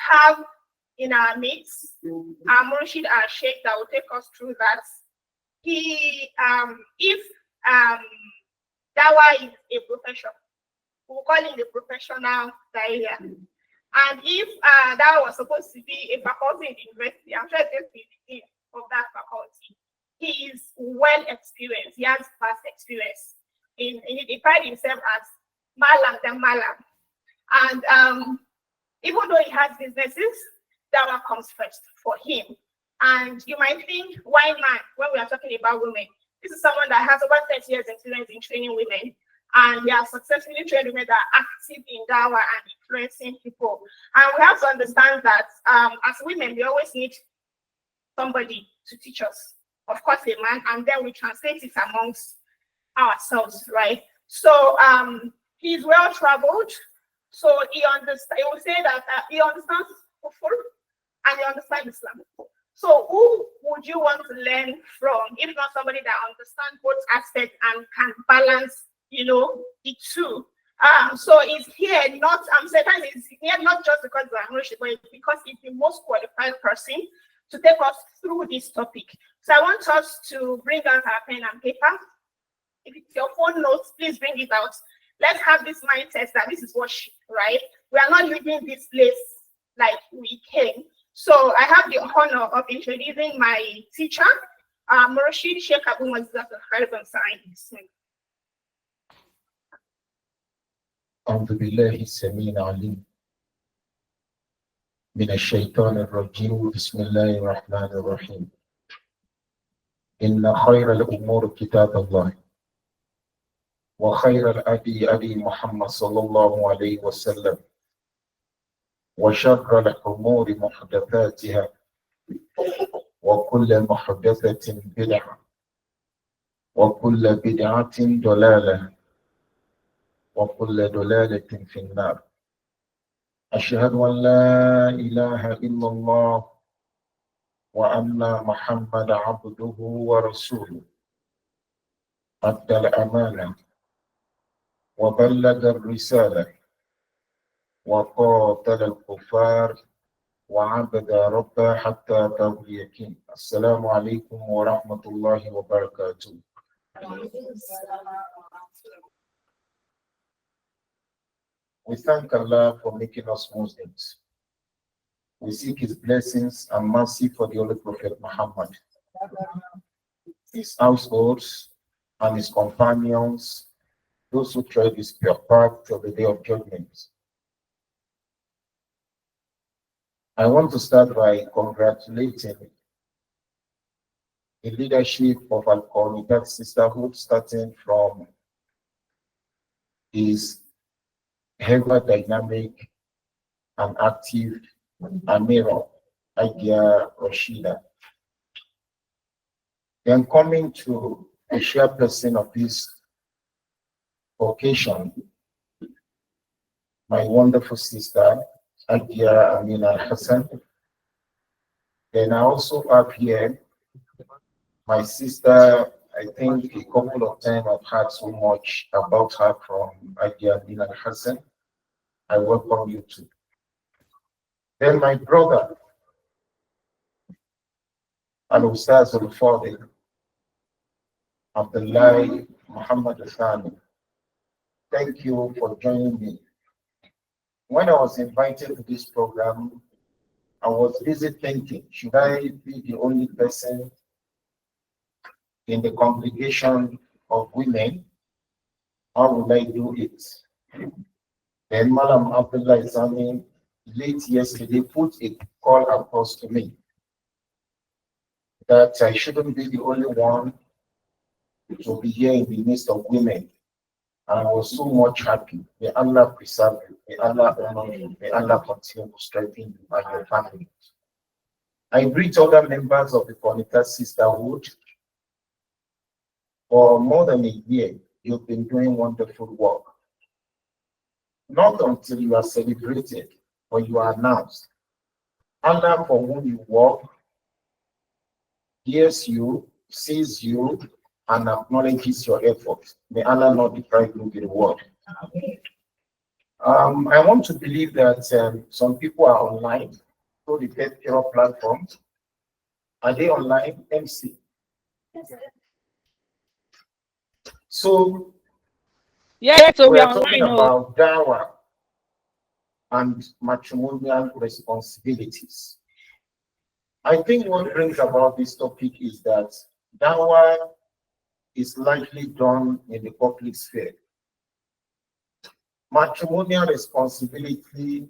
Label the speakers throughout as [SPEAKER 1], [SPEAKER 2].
[SPEAKER 1] have in our midst Murshid Sheikh that will take us through that. He, if Dawa is a profession, we'll call it the professional career. And if that was supposed to be a faculty in the university, I'm sure it's the dean of that faculty. He is well experienced. He has past experience. He pride himself as Malam than Malam. And even though he has businesses, that one comes first for him. And you might think, why man, when we are talking about women? This is someone that has over 30 years experience in training women. And they are successfully trained women that are active in Dawa and influencing people. And we have to understand that as women, we always need somebody to teach us. Of course, a man, and then we translate it amongst ourselves, right? So he's well traveled. So he understands. He will say that he understands Kufur and he understands Islam. So who would you want to learn from, if not somebody that understands both aspects and can balance, the two? So he's here not. Sometimes he's here not just because of Murshid, but because he's the most qualified person to take us through this topic. So I want us to bring out our pen and paper. If it's your phone notes, please bring it out. Let's have this mindset that this is worship, right? We are not leaving this place like we came. So I have the honor of introducing my teacher, Murshid Sheikh Abu Mazat al-Kharban Sa'id.
[SPEAKER 2] أعوذ بالله السميع العليم من الشيطان الرجيم بسم الله الرحمن الرحيم إن خير الأمور كتاب الله وخير الأدي أدي محمد صلى الله عليه وسلم وشر الأمور محدثاتها وكل محدثة بدعة وكل بدعة ضلالة وكل ضلالة في النار أشهد أن لا إله إلا الله وأن محمد عبده ورسوله أدى الأمانة وبلغ الرسالة وقاتل الكفار وعبد ربه حتى أتاه اليقين. السلام عليكم ورحمة الله وبركاته. We thank Allah for making us Muslims. We seek His blessings and mercy for the Holy Prophet Muhammad, his households, and his companions, those who tread his pure path till the day of judgment. I want to start by congratulating the leadership of Al-Qawmidat Sisterhood, starting from his ever dynamic and active Amira Agia Rashida. Then coming to the chairperson of this occasion, my wonderful sister, Agia Amina Hassan. Then I also have here my sister. I think a couple of times I've heard so much about her from Agia Amina Hassan. I welcome you too. Then my brother, Al-Ustaz Al-Fadil, Abdullah Muhammad Al-Thani. Thank you for joining me. When I was invited to this program, I was busy thinking, should I be the only person in the congregation of women? How will I do it? Then Malam Abdullah Isami late yesterday put a call across to me that I shouldn't be the only one to be here in the midst of women. And I was so much happy. May Allah preserve you. May Allah honor you. May Allah continue to strengthen you and your family. I greet other members of the Qawmidat Sisterhood. For more than a year, you've been doing wonderful work. Not until you are celebrated or you are announced. Allah, for whom you work, hears you, sees you, and acknowledges your efforts. May Allah not deprive you of the reward. I want to believe that some people are online through the Pet Hero platforms. Are they online, MC? So
[SPEAKER 3] Yes, so we
[SPEAKER 2] we
[SPEAKER 3] are
[SPEAKER 2] are talking
[SPEAKER 3] online. Oh,
[SPEAKER 2] about dawah and matrimonial responsibilities. I think what brings about this topic is that dawah is largely done in the public sphere. Matrimonial responsibility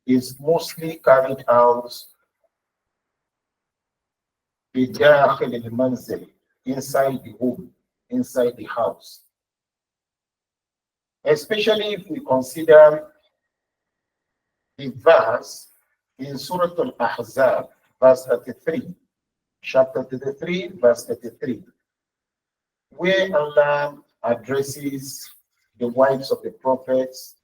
[SPEAKER 2] is mostly carried out بداخل المنزل, inside the home, inside the house. Especially if we consider the verse in Surah Al-Ahzab, verse 33, chapter 33, verse 33, where Allah addresses the wives of the prophets.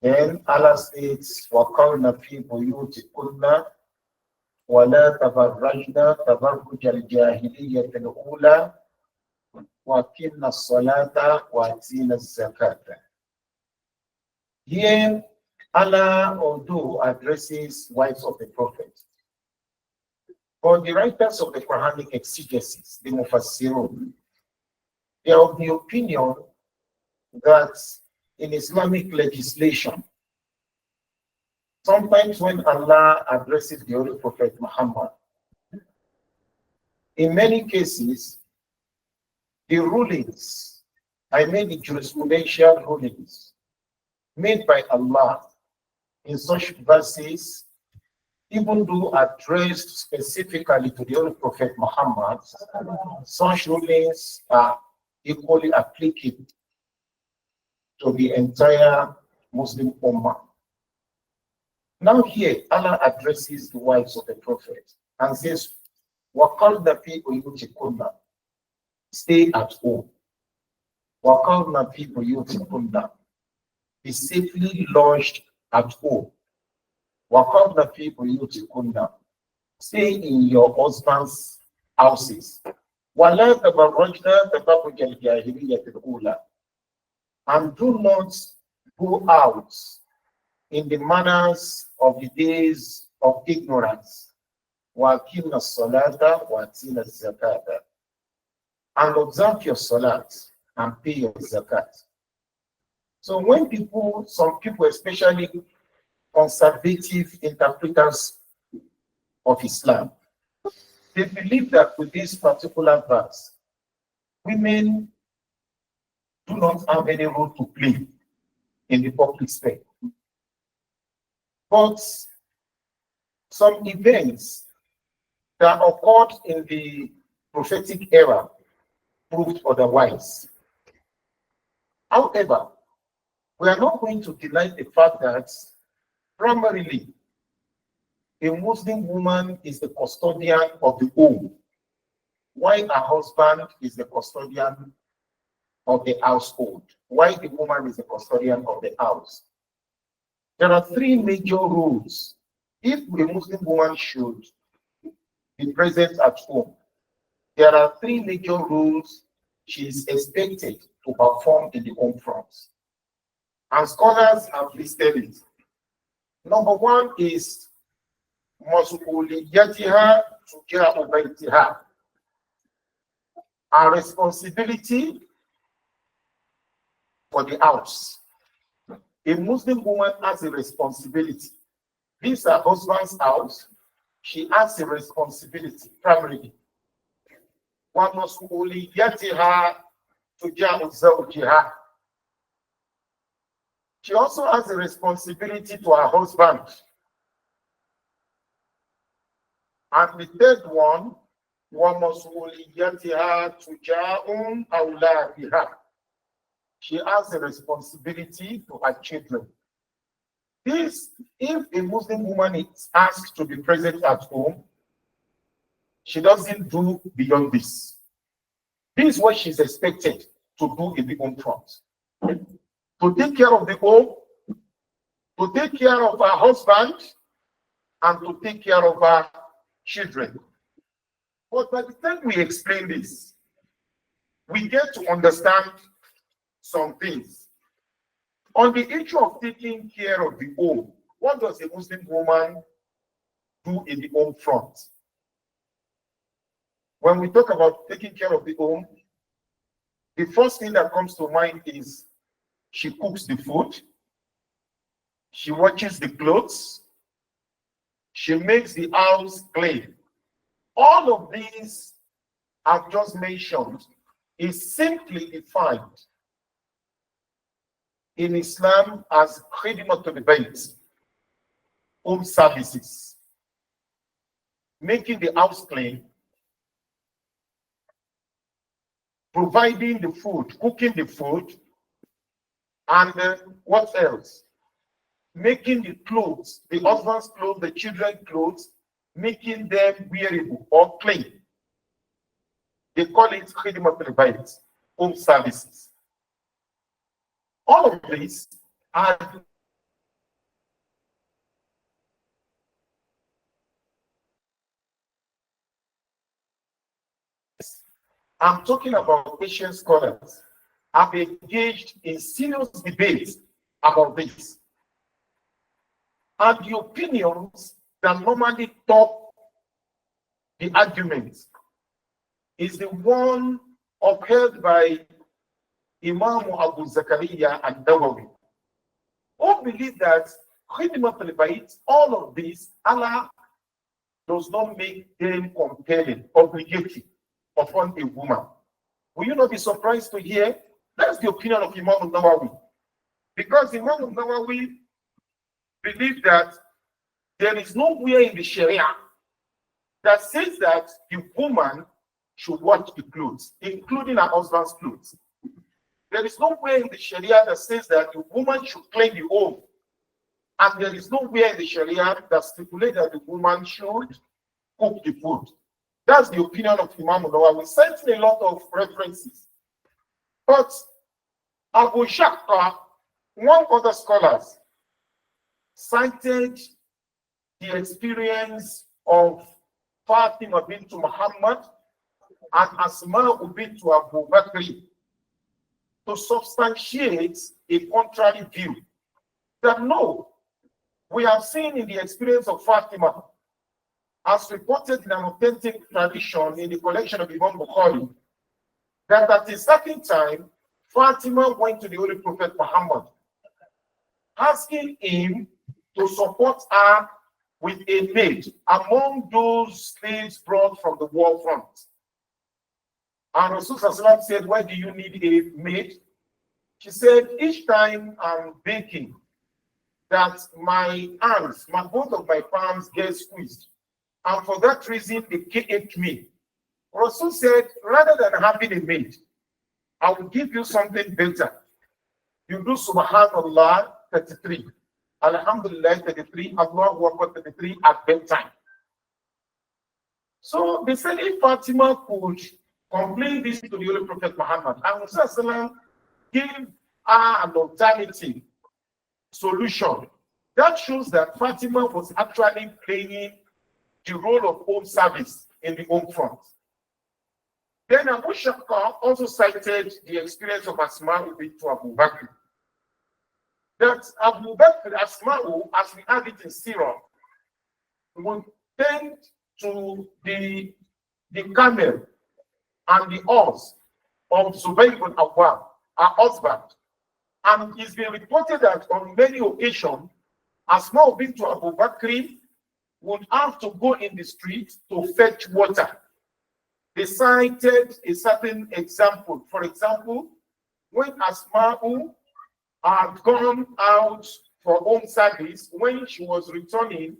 [SPEAKER 2] Then Allah states, وَقَرْنَ فِي بُيُوتِكُنَّ وَلَا تَبَرَّجْنَ تَبَرُّجَ الْجَاهِلِيَّةِ الْأُولَى وَأَقِمْنَ الصَّلَاةَ وَآتِينَ الزَّكَاةَ. Here, Allah, although addresses wives of the prophet, but the writers of the Quranic exegesis, the Mufassirun, they are of the opinion that in Islamic legislation, sometimes when Allah addresses the Holy Prophet Muhammad, in many cases, the rulings, I mean the jurisprudential rulings made by Allah in such verses, even though addressed specifically to the Holy Prophet Muhammad, such rulings are equally applicable to the entire Muslim Ummah. Now here, Allah addresses the wives of the Prophet and says, وَقَرْنَ فِي بُيُوتِكُنَّ, stay at home. وَقَرْنَ فِي بُيُوتِكُنَّ, be safely lodged at home. وَقَرْنَ فِي بُيُوتِكُنَّ, stay in your husband's houses. وَلَا تَبَرَّجْنَ تَبَرُّجَ الْجَاهِلِيَّةِ الْأُولَى, and do not go out in the manners of the days of ignorance. وَأَقِمْنَ الصَّلَاةَ وَآتِينَ الزَّكَاةَ, and observe your salat and pay your zakat. So when people, some people, especially conservative interpreters of Islam, they believe that with this particular verse, women do not have any role to play in the public sphere. But some events that occurred in the prophetic era proved otherwise. However, we are not going to deny the fact that primarily a Muslim woman is the custodian of the home, while her husband is the custodian of the household, while the woman is the custodian of the house. There are three major rules. If a Muslim woman should be present at home, there are three major rules she is expected to perform in the home front. And scholars have listed it. Number one is مسؤوليتها تجاه بيتها. Our responsibility for the house. A Muslim woman has a responsibility. This is her husband's house. She has a responsibility primarily. وَمَسْئُولِيَّتِهَا تُجَاهُ زَوْجِهَا. She also has a responsibility to her husband. And the third one, وَمَسْئُولِيَّتِهَا تُجَاهُ أَوْلَادِهَا. She has a responsibility to her children. This, if a Muslim woman is asked to be present at home, she doesn't do beyond this. This is what she's expected to do in the home front. To take care of the home, to take care of her husband, and to take care of her children. But by the time we explain this, we get to understand some things. On the issue of taking care of the home, what does a Muslim woman do in the home front? When we talk about taking care of the home, the first thing that comes to mind is she cooks the food, she washes the clothes, she makes the house clean. All of these I've just mentioned is simply defined in Islam as khidmatul bayt, home services, making the house clean, providing the food, cooking the food, and what else? Making the clothes, the husband's clothes, the children's clothes, making them wearable or clean. They call it khidmatul bayt, home services. All of these are I'm talking about Asian scholars have engaged in serious debates about this. And the opinions that normally top the arguments is the one upheld by Imam Abu Zakaria and Nawawi, who believe that khidmatul bayt, all of this, Allah does not make them compelling, obligatory upon a woman. Will you not be surprised to hear that's the opinion of Imam Nawawi? Because Imam Nawawi believed that there is nowhere in the Sharia that says that the woman should wash the clothes, including her husband's clothes. There is nowhere in the Sharia that says that the woman should clean the home. And there is nowhere in the Sharia that stipulates that the woman should cook the food. That's the opinion of Imam Nawawi. We sent a lot of references. But Abu Shakka, one other scholars, cited the experience of Fatima bint Muhammad and Asma bint Abu Bakr to substantiate a contrary view. That no, we have seen in the experience of Fatima, as reported in an authentic tradition in the collection of Imam Bukhari, that at a certain time, Fatima went to the Holy Prophet Muhammad, asking him to support her with a maid among those slaves brought from the war front. And Rasulullah said, why do you need a maid? She said, each time I'm baking, that my hands, both of my palms get squeezed. And for that reason, they ache me. Rasul said, rather than having a maid, I will give you something better. You do Subhanallah 33, Alhamdulillah 33, Allahu Akbar 33 at bedtime. So they said if Fatima could complain this to the Holy Prophet Muhammad, and Rasul gave her an alternative solution. That shows that Fatima was actually playing the role of home service in the home front. Then Abu Shakka also cited the experience of Asma bint Abu Bakr. That Abu Bakr, Asma, as we have it in Sirah, would tend to the camel and the horse of Zubayr ibn Awwam, her husband. And it's been reported that on many occasions, Asma bint Abu Bakr would have to go in the street to fetch water. They cited a certain example. For example, when Asma had gone out for home service, when she was returning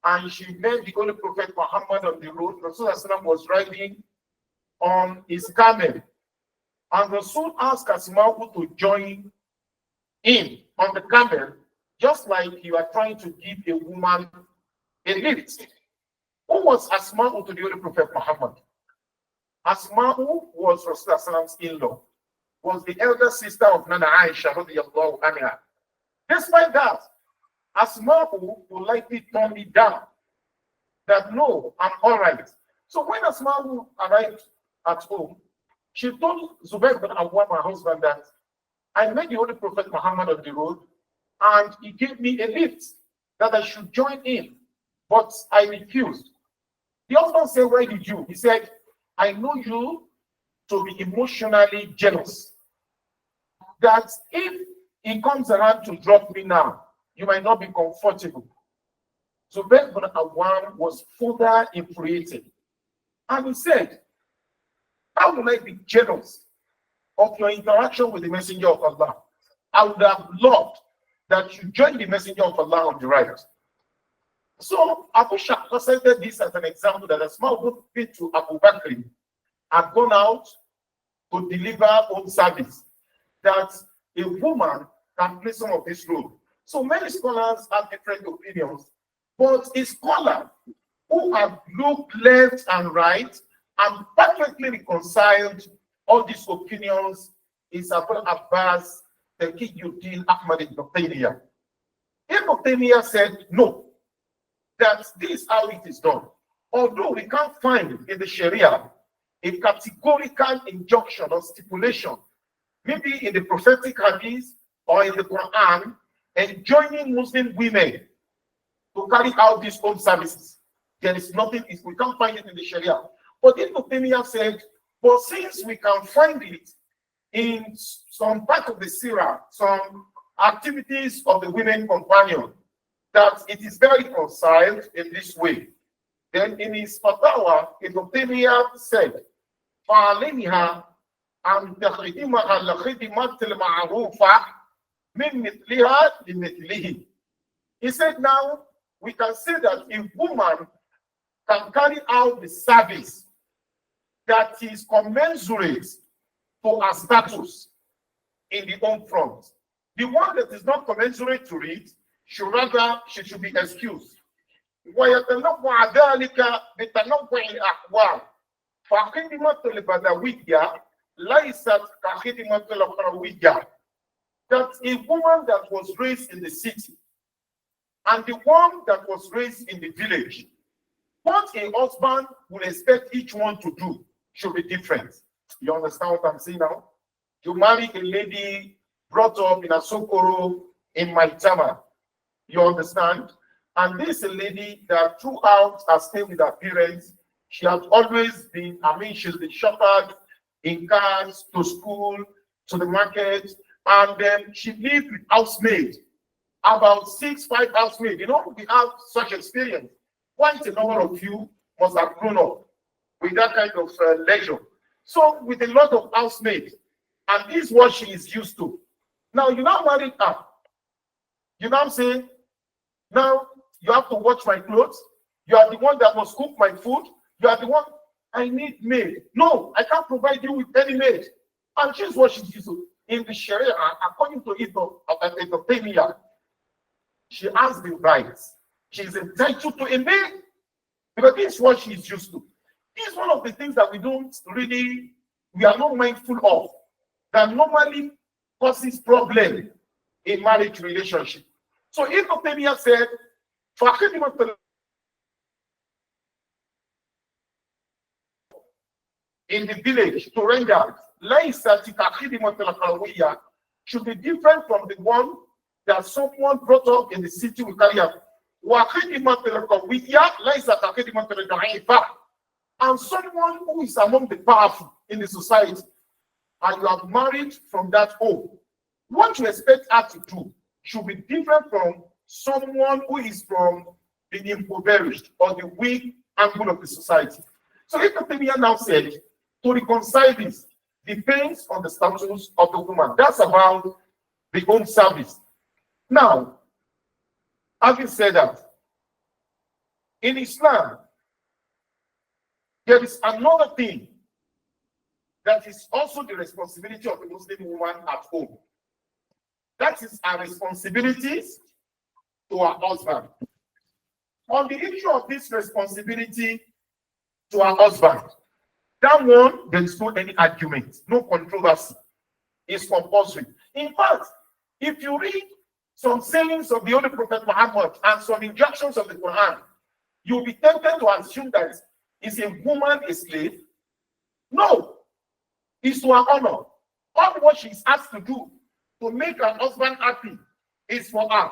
[SPEAKER 2] and she met the Holy Prophet Muhammad on the road, Rasulullah was riding on his camel. And Rasul asked Asma to join him on the camel, just like you are trying to give a woman a lift. Who was Asma to the Holy Prophet Muhammad? Asma was Rasulullah's in-law, was the elder sister of Nana Aisha radiyallahu anha. Despite that, Asma will likely turn it down. That no, I'm all right. So when Asma arrived at home, she told Zubayr bin Awwam, her husband, that I met the Holy Prophet Muhammad on the road, and he gave me a lift that I should join in, but I refused. The husband said, why did you? He said, I know you to be emotionally jealous. That if he comes around to drop me now, you might not be comfortable. So Ben bin Awam was further infuriated. And he said, how will I be jealous of your interaction with the Messenger of Allah? I would have loved that you join the Messenger of Allah on the right. So Abu Shah cited this as an example that a small bit to Abu Bakr had gone out to deliver home service, that a woman can play some of this role. So many scholars have different opinions, but a scholar who have looked left and right and perfectly reconciled all these opinions is Abu Abbas Taqiyuddin Ahmad ibn Taymiyyah. Ibn Taymiyyah said, no, that this is how it is done. Although we can't find in the Sharia a categorical injunction or stipulation, maybe in the prophetic hadith or in the Quran, enjoining Muslim women to carry out these home services. There is nothing, we can't find it in the Sharia. But Ibn Taymiyyah said, but since we can find it in some part of the Sirah, some activities of the women companion, that it is very reconciled in this way. Then in his fatwa, Ibn Taymiyyah said, فَعَلَيْهَا أَنْ تَخْدِمَهَا لَخِدِمَةِ الْمَعْرُوفَةِ مِنْ مِثْلِهَا لِمِثْلِهِ. He said, now we can say that a woman can carry out the service that is commensurate to her status in the home front. The one that is not commensurate to it, she should be excused. ويتنوع ذلك بتنوع الأحوال فخدمة البدوية ليست كخدمة الأخروية. That a woman that was raised in the city and the one that was raised in the village, what a husband would expect each one to do should be different. You understand what I'm saying now? You marry a lady brought up in a Sokoro in Maitama. You understand? And this is a lady that throughout her stay with her parents, she has always been, she's been shepherded in cars, to school, to the market, and then she lived with housemaid, about 6-5 housemaid. You know, we have such experience. Quite a number of you must have grown up with that kind of leisure. So with a lot of housemaid, and this is what she is used to. Now you now married her. You know what I'm saying? Now you have to watch my clothes. You are the one that must cook my food. You are the one. I need maid. No, I can't provide you with any maid. And she's what she's used to. In the Sharia, according to Ibn Taymiyyah, she has the rights. She's entitled to a maid because this is what she's used to. This is one of the things that we are not mindful of, that normally causes problem in marriage relationship. So Ibn Taymiyyah said, in the village to render should be different from the one that someone brought up in the city will carry out. And someone who is among the powerful in the society, and you have married from that home, what you expect her to do should be different from someone who is from the impoverished or the weak angle of the society. So Ibn Taymiyyah now said, to reconcile this depends on the status of the woman. That's about the home service. Now, having said that, in Islam, there is another thing that is also the responsibility of the Muslim woman at home. That is our responsibilities to our husband. On the issue of this responsibility to our husband, that one, there is no any argument, no controversy. It's compulsory. In fact, if you read some sayings of the Holy Prophet Muhammad and some injunctions of the Quran, you'll be tempted to assume that is a woman a slave? No. It's to her honor. All what she's asked to do to make her husband happy is for her.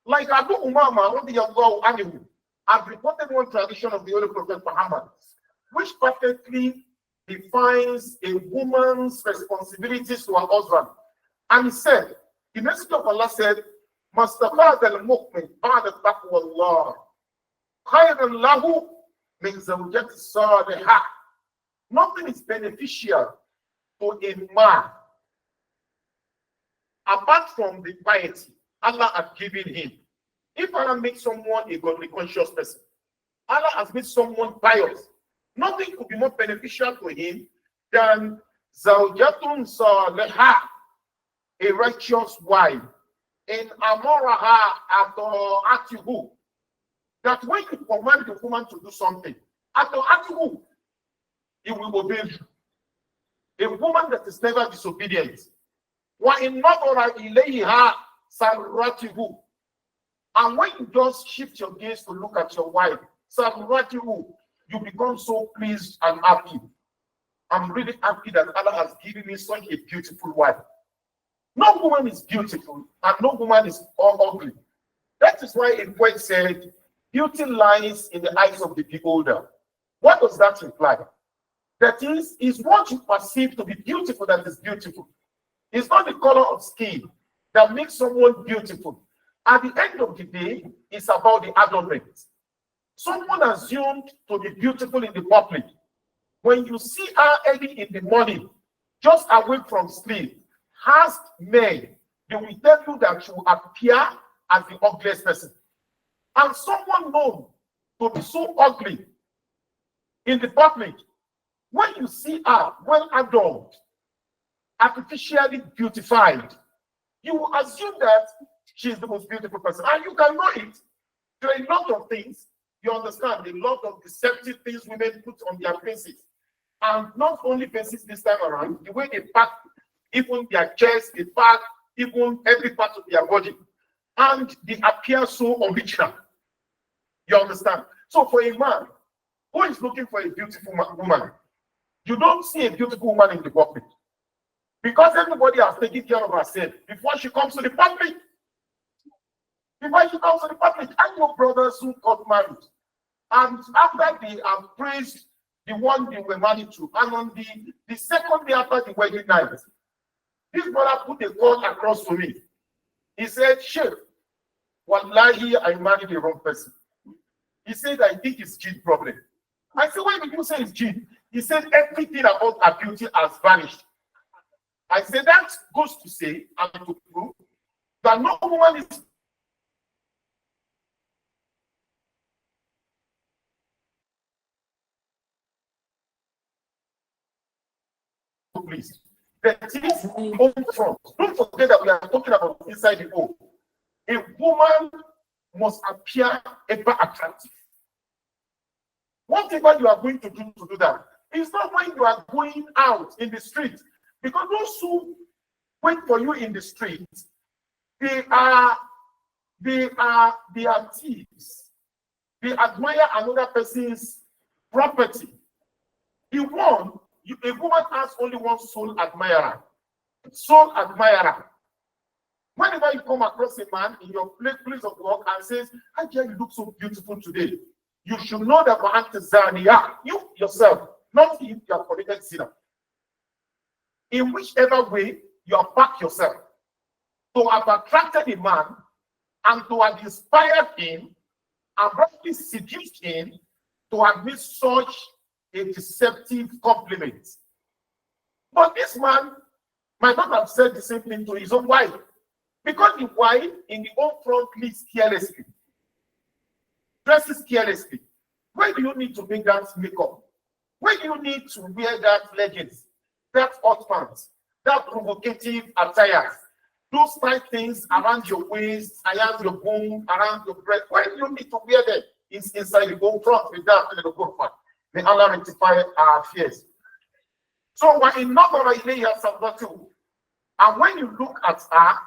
[SPEAKER 2] Like Abu Umama, what the Yahweh Anihu, I've reported one tradition of the Holy Prophet Muhammad, which perfectly defines a woman's responsibilities to her husband. And he said, the Messenger of Allah said, Mastafad al-Mu'min ba'da taqwa Allah, khayran lahu min zawjati salihah. Nothing is beneficial to a man apart from the piety Allah has given him. If Allah makes someone a godly conscious person, Allah has made someone pious. Nothing could be more beneficial to him than Zawjatun Salihah, a righteous wife, in Amoraha Atihu. That when you command the woman to do something, Atihu, he will obey you. A woman that is never disobedient. Wa in nadara ilayha sarratihu. And when you just shift your gaze to look at your wife, sarratihu, you become so pleased and happy. I'm really happy that Allah has given me such a beautiful wife. No woman is beautiful and no woman is ugly. That is why a poet said, beauty lies in the eyes of the beholder. What does that imply? That is what you perceive to be beautiful that is beautiful. It's not the color of skin that makes someone beautiful. At the end of the day, it's about the adornment. Someone assumed to be beautiful in the public. When you see her early in the morning, just awake from sleep, ask men, they will tell you that she will appear as the ugliest person. And someone known to be so ugly in the public, when you see her well adorned, artificially beautified, you will assume that she is the most beautiful person. And you can know it. There are a lot of things, you understand, a lot of deceptive things women put on their faces. And not only faces this time around, the way they pack even their chest, they pack even every part of their body. And they appear so original. You understand? So for a man who is looking for a beautiful woman, you don't see a beautiful woman in the public. Because everybody has taken care of herself before she comes to the public. Before she comes to the public, I know brothers who got married. And after they have praised the one they were married to, and on the second day after the wedding night, this brother put a call across to me. He said, Sheikh, wallahi, I married the wrong person. He said, I think it's gene problem. I said, why did you say it's gene? He said, everything about her beauty has vanished. I said, that goes to say, and to prove, that no woman is pleased. That is home front. Don't forget that we are talking about inside the home. A woman must appear ever attractive. Whatever you are going to do that, it's not when you are going out in the street. Because those who wait for you in the street, they are thieves. They admire another person's property. A woman has only one sole admirer. Sole admirer. Whenever you come across a man in your place of work and says, "How you look so beautiful today," you should know that you yourself, not if you are committed sinner. In whichever way you have packed yourself to have attracted a man and to have inspired him and probably seduced him to admit such a deceptive compliment. But this man might not have said the same thing to his own wife, because the wife in the home front lives carelessly, dresses carelessly. Why do you need to make that makeup? Why do you need to wear that leggings, that hot pants, that provocative attire, those tight things around your waist, around your bone, around your breast? Why do you need to wear them inside the home front with that in the home front? May Allah rectify our fears. So when in Nazara ilayha sarratuhu, and when you look at her,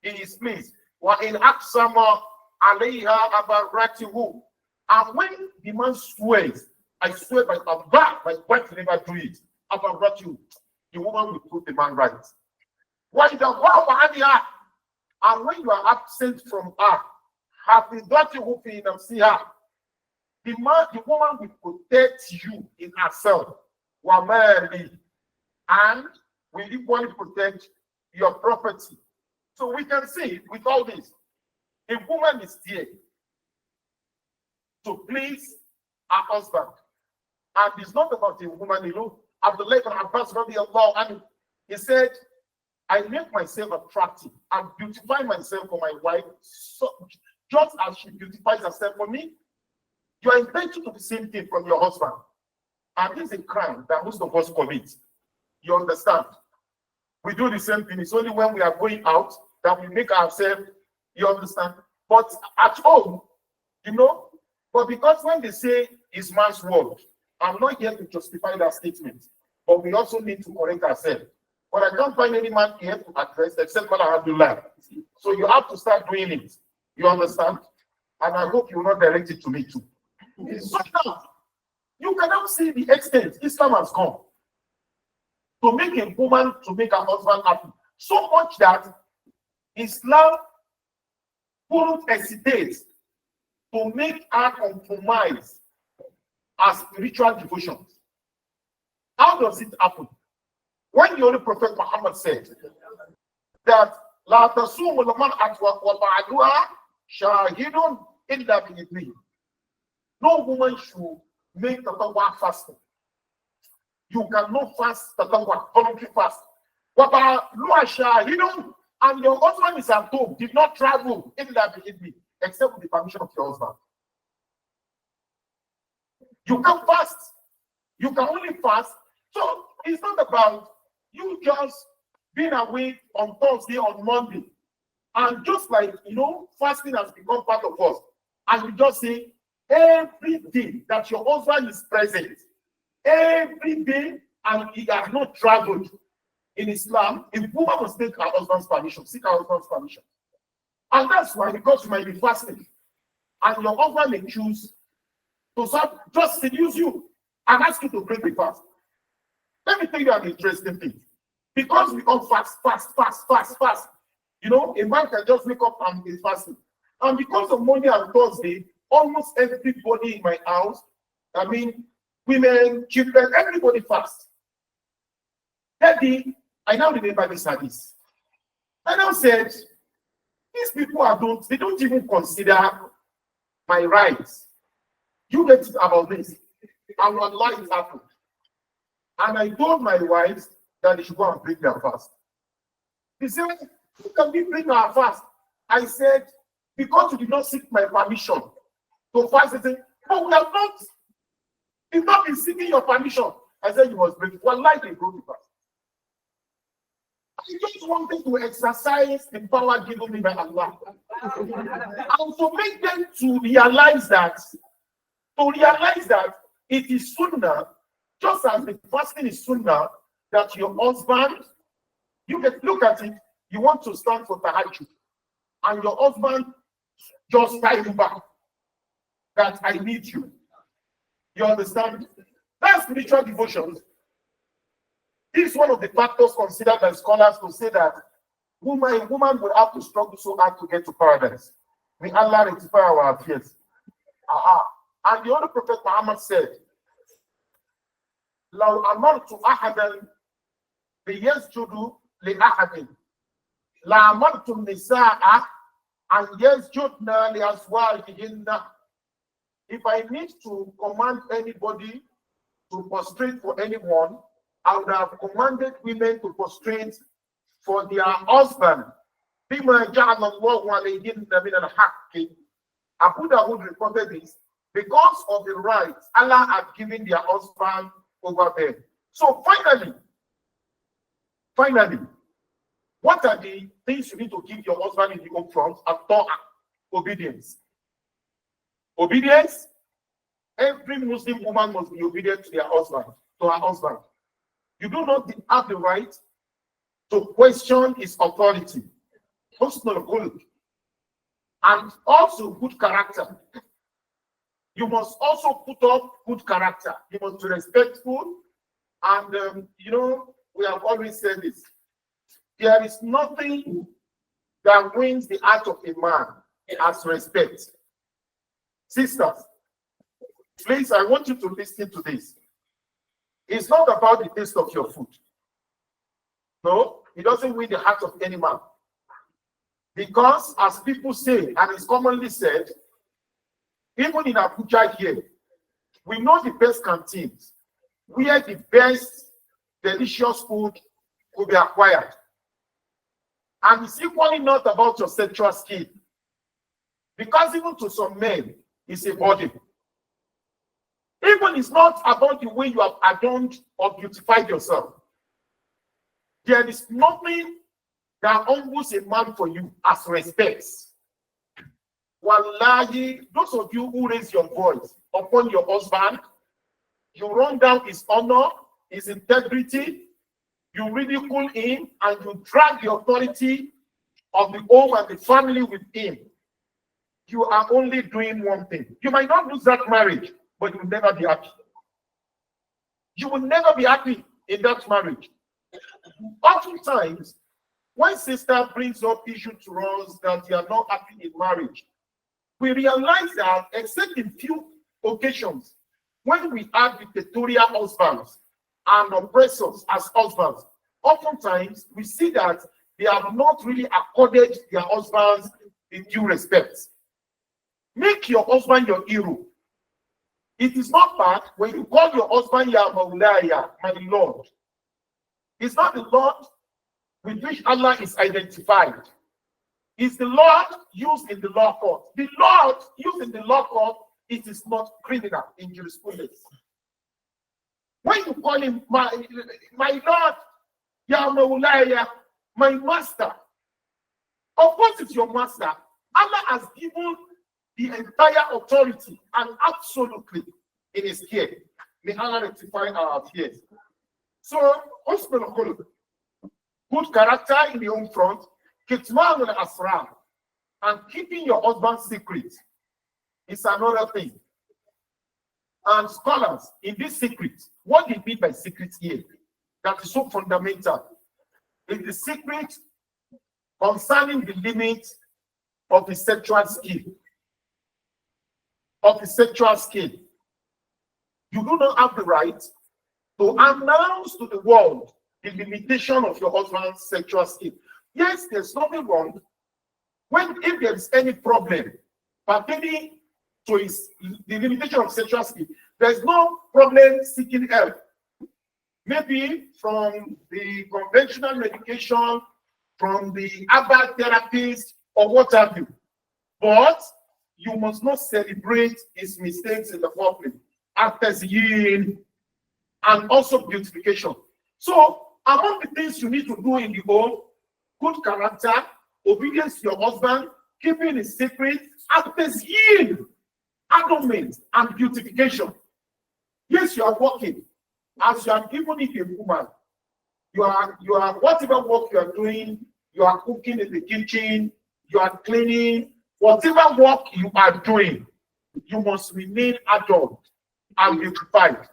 [SPEAKER 2] it is pleased. Wa in aqsama alayha abarratuhu, and when the man swears, I swear by Allah, my wife will never do it. Abarratuhu, the woman will put the man right. وَإِذَا غَابَ عَنْهَا, and when you are absent from her, حَفِظَتْهُ فِي نَفْسِهَا, the woman will protect you in herself. وَمَالِهِ, and will equally protect your property. So we can see with all this, a woman is there to please her husband. And it's not about a woman alone. Abdullah ibn Abbas radiallahu anhu, he said, I make myself attractive and beautify myself for my wife, so just as she beautifies herself for me. You are entitled to the same thing from your husband. And this is a crime that most of us commit. You understand? We do the same thing. It's only when we are going out that we make ourselves, you understand? But at home, you know, but because when they say it's man's world, I'm not here to justify that statement, but we also need to correct ourselves. But I can't find any man here to address except what I have to learn. So you have to start doing it. You understand? And I hope you will not direct it to me too. So now, you cannot see the extent Islam has gone to make a woman, to make her husband happy. So much that Islam wouldn't hesitate to make her compromise her spiritual devotions. How does it happen? When the Holy Prophet Muhammad said that La tasumu al-mar'atu wa ba'duha shahidun illa bi'idnihi. No woman should make tatawwa fasting. You cannot fast tatawwa, voluntary fast. Wa ba'duha shahidun, and your husband is at home, did not travel illa bi'idnihi, except with the permission of your husband. You can fast. You can only fast. So it's not about you just being away on Thursday, on Monday. And just like, you know, fasting has become part of us. And you just say, every day that your husband is present, every day, and he has not traveled in Islam, a woman must take her husband's permission, seek her husband's permission. And that's why, because you might be fasting, and your husband may choose to just seduce you and ask you to break the fast. Let me tell you an interesting thing. Because we all fast. You know, a man can just wake up and be fasting. And because of Monday and Thursday, almost everybody in my house, I mean, women, children, everybody fasts. Daddy, I now remember this service. I now said, these people they don't even consider my rights. You get it about this. And what life happened. And I told my wives that they should go and break their fast. He said, "You can we break our fast?" I said, "Because you did not seek my permission to fast." They said, "No, we have not. You've not been seeking your permission." I said, "You must break it." One life they broke the fast. I just wanted to exercise the power given me by Allah. And to make them to realize that it is sunnah, just as the fasting is sunnah, that your husband, you can look at it, you want to stand for tahajjud, and your husband just tie you back, that I need you. You understand? That's spiritual devotions. This is one of the factors considered by scholars to say that woman will have to struggle so hard to get to paradise. May Allah rectify our affairs. And the Holy Prophet Muhammad said, لو أمرت أحدا ليسجد لأحد لأمرت النساء أن يسجدن لأزواجهن. If I need to command anybody to prostrate for anyone, I would have commanded women to prostrate for their husband. بما جعل الله عليهن من الحق. Abu Dawud reported this because of the rights Allah had given their husband over them. So finally, what are the things you need to give your husband in the home front? Obedience. Obedience. Every Muslim woman must be obedient to their husband, to her husband. You do not have the right to question his authority. And also good character. You must also put up good character. You must be respectful. And, you know, we have always said this. There is nothing that wins the heart of a man as respect. Sisters, please, I want you to listen to this. It's not about the taste of your food. No, it doesn't win the heart of any man. Because, as people say, and it's commonly said, even in Abuja here, we know the best canteens where the best delicious food could be acquired. And it's equally not about your sexual skill. Because even to some men, it's a burden. Even it's not about the way you have adorned or beautified yourself. There is nothing that humbles a man for you as respect. Wallahi, those of you who raise your voice upon your husband, you run down his honor, his integrity, you ridicule him, and you drag the authority of the home and the family with him. You are only doing one thing. You might not lose that marriage, but you will never be happy. You will never be happy in that marriage. Oftentimes, when sister brings up issue to us that they are not happy in marriage, we realize that except in few occasions, when we have dictatorial husbands and oppressors as husbands, oftentimes we see that they have not really accorded their husbands the due respect. Make your husband your hero. It is not bad when you call your husband Ya Mawlaya, my Lord. It's not the Lord with which Allah is identified. It's the Lord used in the law court. The Lord used in the law court, it is not criminal in jurisprudence. When you call him my Lord, Ya Mawlaya, my master, of course it's your master. Allah has given the entire authority and absolutely in his care. May Allah rectify our affairs. So, husband of God, good character in the home front, kitman al asrar, and keeping your husband's secret is another thing. And scholars in this secret, what they mean by secret here, that is so fundamental, is the secret concerning the limit of the sexual skill. Of the sexual skill. You do not have the right to announce to the world the limitation of your husband's sexual skill. Yes, there's nothing wrong if there is any problem pertaining to the limitation of sexual skill. There's no problem seeking help. Maybe from the conventional medication, from the herbal therapist, or what have you. But you must not celebrate his mistakes in the public, after healing, and also beautification. So, among the things you need to do in the home, good character, obedience to your husband, keeping his secret, after healing, adornment, and beautification. Yes, you are working. As you are given it a woman, you are whatever work you are doing, you are cooking in the kitchen, you are cleaning, whatever work you are doing, you must remain adorned and beautified.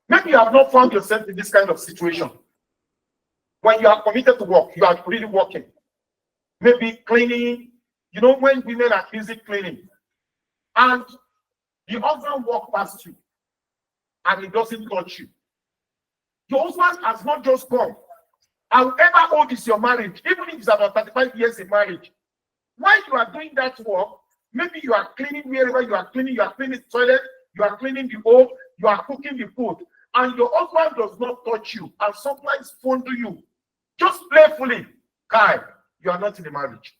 [SPEAKER 2] Maybe you have not found yourself in this kind of situation. When you are committed to work, you are really working. Maybe cleaning, you know, when women are busy cleaning, and the husband walks past you, and he doesn't touch you. Your husband has not just come. However old is your marriage, even if it's about 35 years in marriage, while you are doing that work, maybe you are cleaning wherever you are cleaning the toilet, you are cleaning the home, you are cooking the food, and your husband does not touch you and sometimes fondle you, just playfully. Kai, you are not in a marriage.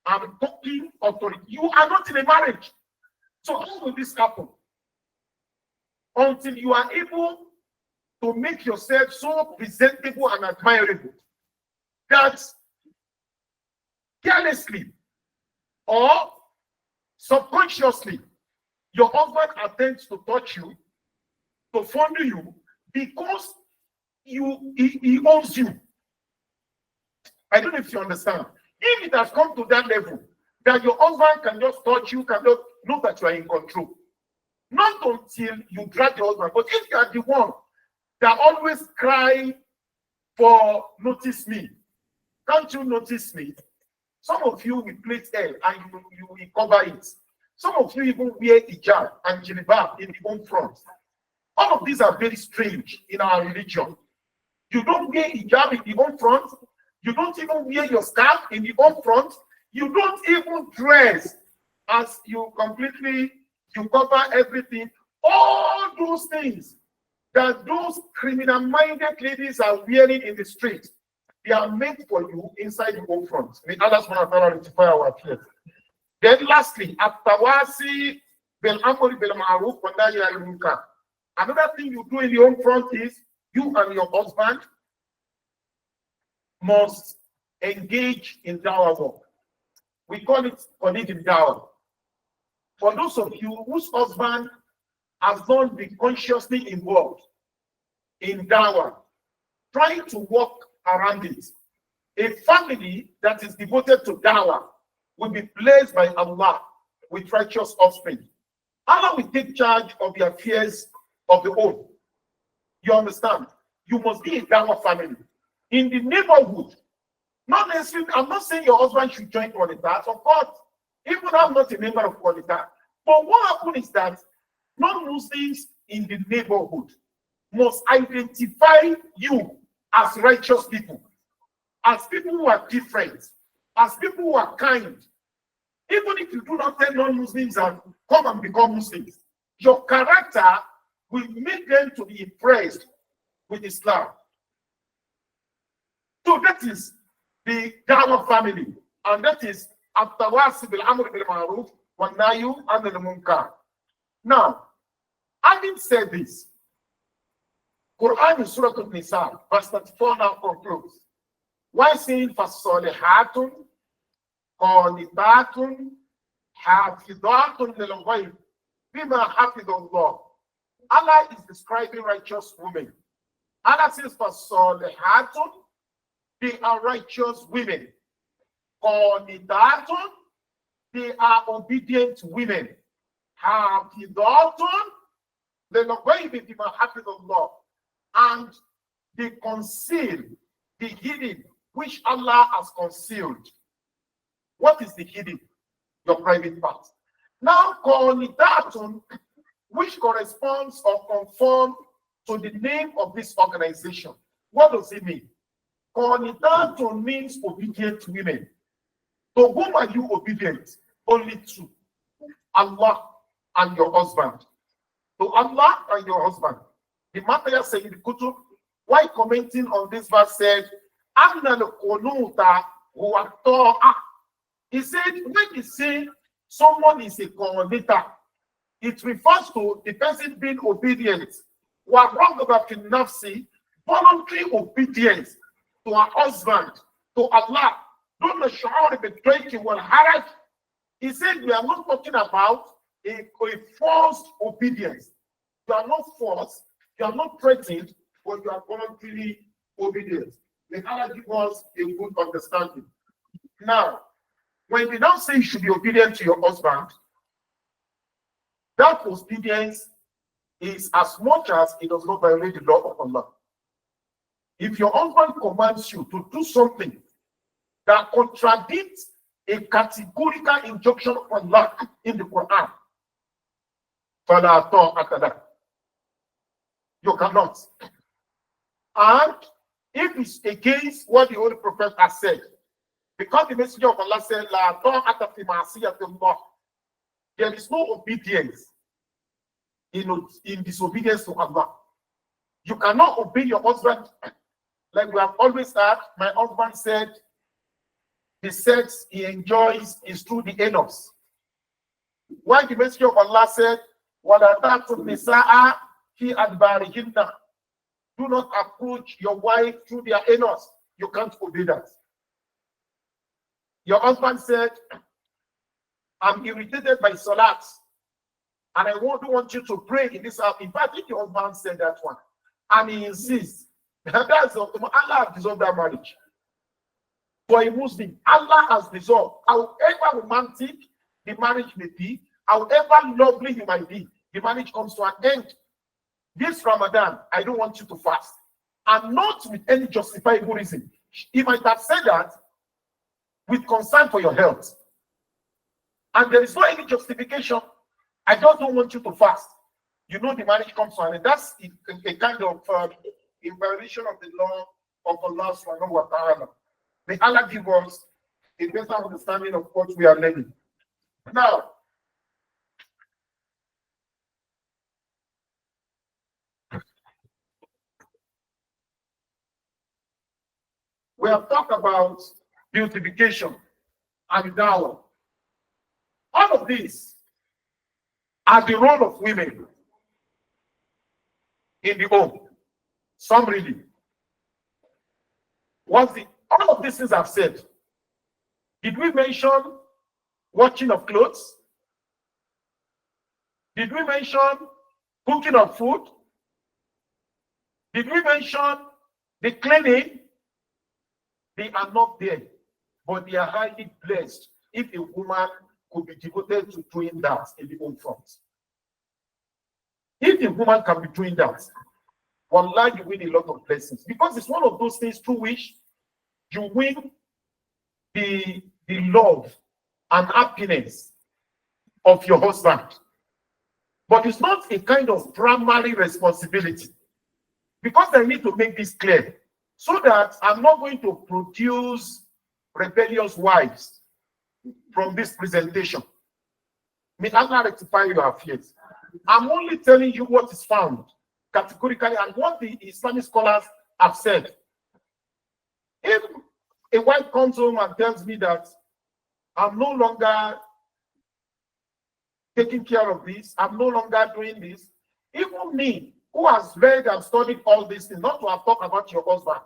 [SPEAKER 2] I'm talking authority. You are not in a marriage. So how will this happen? Until you are able to make yourself so presentable and admirable that carelessly or subconsciously your husband attempts to touch you, to fondle you, because he owns you. I don't know if you understand. If it has come to that level that your husband can just touch you, cannot know that you are in control. Not until you drag your husband. But if you are the one that always cry for notice me. Can't you notice me? Some of you will plait hair and you will cover it. Some of you even wear hijab and jilbab in the home front. All of these are very strange in our religion. You don't wear hijab in the home front. You don't even wear your scarf in the home front. You don't even dress as you cover everything. All those things that those criminal-minded ladies are wearing in the street, they are meant for you inside the home front. May Allah subhanahu wa ta'ala rectify our affairs. Then lastly, at-tawasi bil-amri bil-ma'ruf wa nahy anil munkar. Another thing you do in the home front is you and your husband must engage in dawah work. We call it in dawah. For those of you whose husband has not been consciously involved in dawah, trying to work around it, a family that is devoted to dawah will be blessed by Allah with righteous offspring. Allah will take charge of the affairs of the home. You understand? You must be a dawah family. In the neighborhood, not necessarily, I'm not saying your husband should join Qualitas, of course, even I'm not a member of Qualitas. But what happens is that non-Muslims in the neighborhood must identify you as righteous people, as people who are different, as people who are kind. Even if you do not tell non-Muslims and come and become Muslims, your character will make them to be impressed with Islam. So that is the Dawah family, and that is at-tawasi bil-amri bil-ma'ruf wa nahy anil munkar. Now, having said this, Quran in Surah An-Nisa, verse 34 now concludes. Why saying فَالصَّالِحَاتٌ قَانِتَاتٌ حَافِظَاتٌ لِلْغَيْبِ بِمَا حَفِظَ اللَّهُ. Allah is describing righteous women. Allah says فَالصَّالِحَاتٌ, they are righteous women. قَانِتَاتٌ, they are obedient women. حَافِظَاتٌ لِلْغَيْبِ بِمَا حَفِظَ اللَّهُ, and they conceal the hidden which Allah has concealed. What is the hidden? Your private part. Now, qanitatun, which corresponds or conforms to the name of this organization. What does it mean? Qanitatun means obedient women. To whom are you obedient? Only to Allah and your husband. To Allah and your husband. The Matthias Sayyid Kutub, while commenting on this verse, said, he said, when you say someone is a coordinator, it refers to the person being obedient. Voluntary obedience to her husband, to Allah. He said, we are not talking about a forced obedience. You are not forced, you are not threatened, but you are voluntarily obedient. May Allah give us a good understanding. Now, when we now say you should be obedient to your husband, that obedience is as much as it does not violate the law of Allah. If your husband commands you to do something that contradicts a categorical injunction of Allah in the Quran, you cannot. And if it's against what the Holy Prophet has said, because the Messenger of Allah said, there is no obedience in disobedience to Allah. You cannot obey your husband. Like we have always said, my husband said, the sex he enjoys is through the anus. Why the Messenger of Allah said, do not approach your wife through their anus. You can't obey that. Your husband said, I'm irritated by salat, and I don't want you to pray in this house. In fact, if your husband said that one, and he insists, that's Allah has dissolved that marriage. For a Muslim, Allah has dissolved. However romantic the marriage may be, however lovely he might be, the marriage comes to an end. This Ramadan, I don't want you to fast.
[SPEAKER 4] and not with any justifiable reason. He might have said that with concern for your health, and there is no any justification. I just don't want you to fast. You know the marriage comes to an end. That's a kind of in violation of the law of Allah subhanahu wa ta'ala. May Allah give us a better understanding of what we are learning. Now, we have talked about beautification and dawah. All of these are the role of women in the home. Some really. All of these things I've said, did we mention washing of clothes? Did we mention cooking of food? Did we mention the cleaning? They are not there, but they are highly blessed if a woman could be devoted to doing that in the home front. If a woman can be doing that, wallahi, you win a lot of blessings, because it's one of those things through which you win the love and happiness of your husband. But it's not a kind of primary responsibility, because I need to make this clear so that I'm not going to produce rebellious wives from this presentation. May Allah rectify your affairs. I'm only telling you what is found categorically and what the Islamic scholars have said. If a wife comes home and tells me that I'm no longer taking care of this, I'm no longer doing this, even me, who has read and studied all these things, not to have talked about your husband,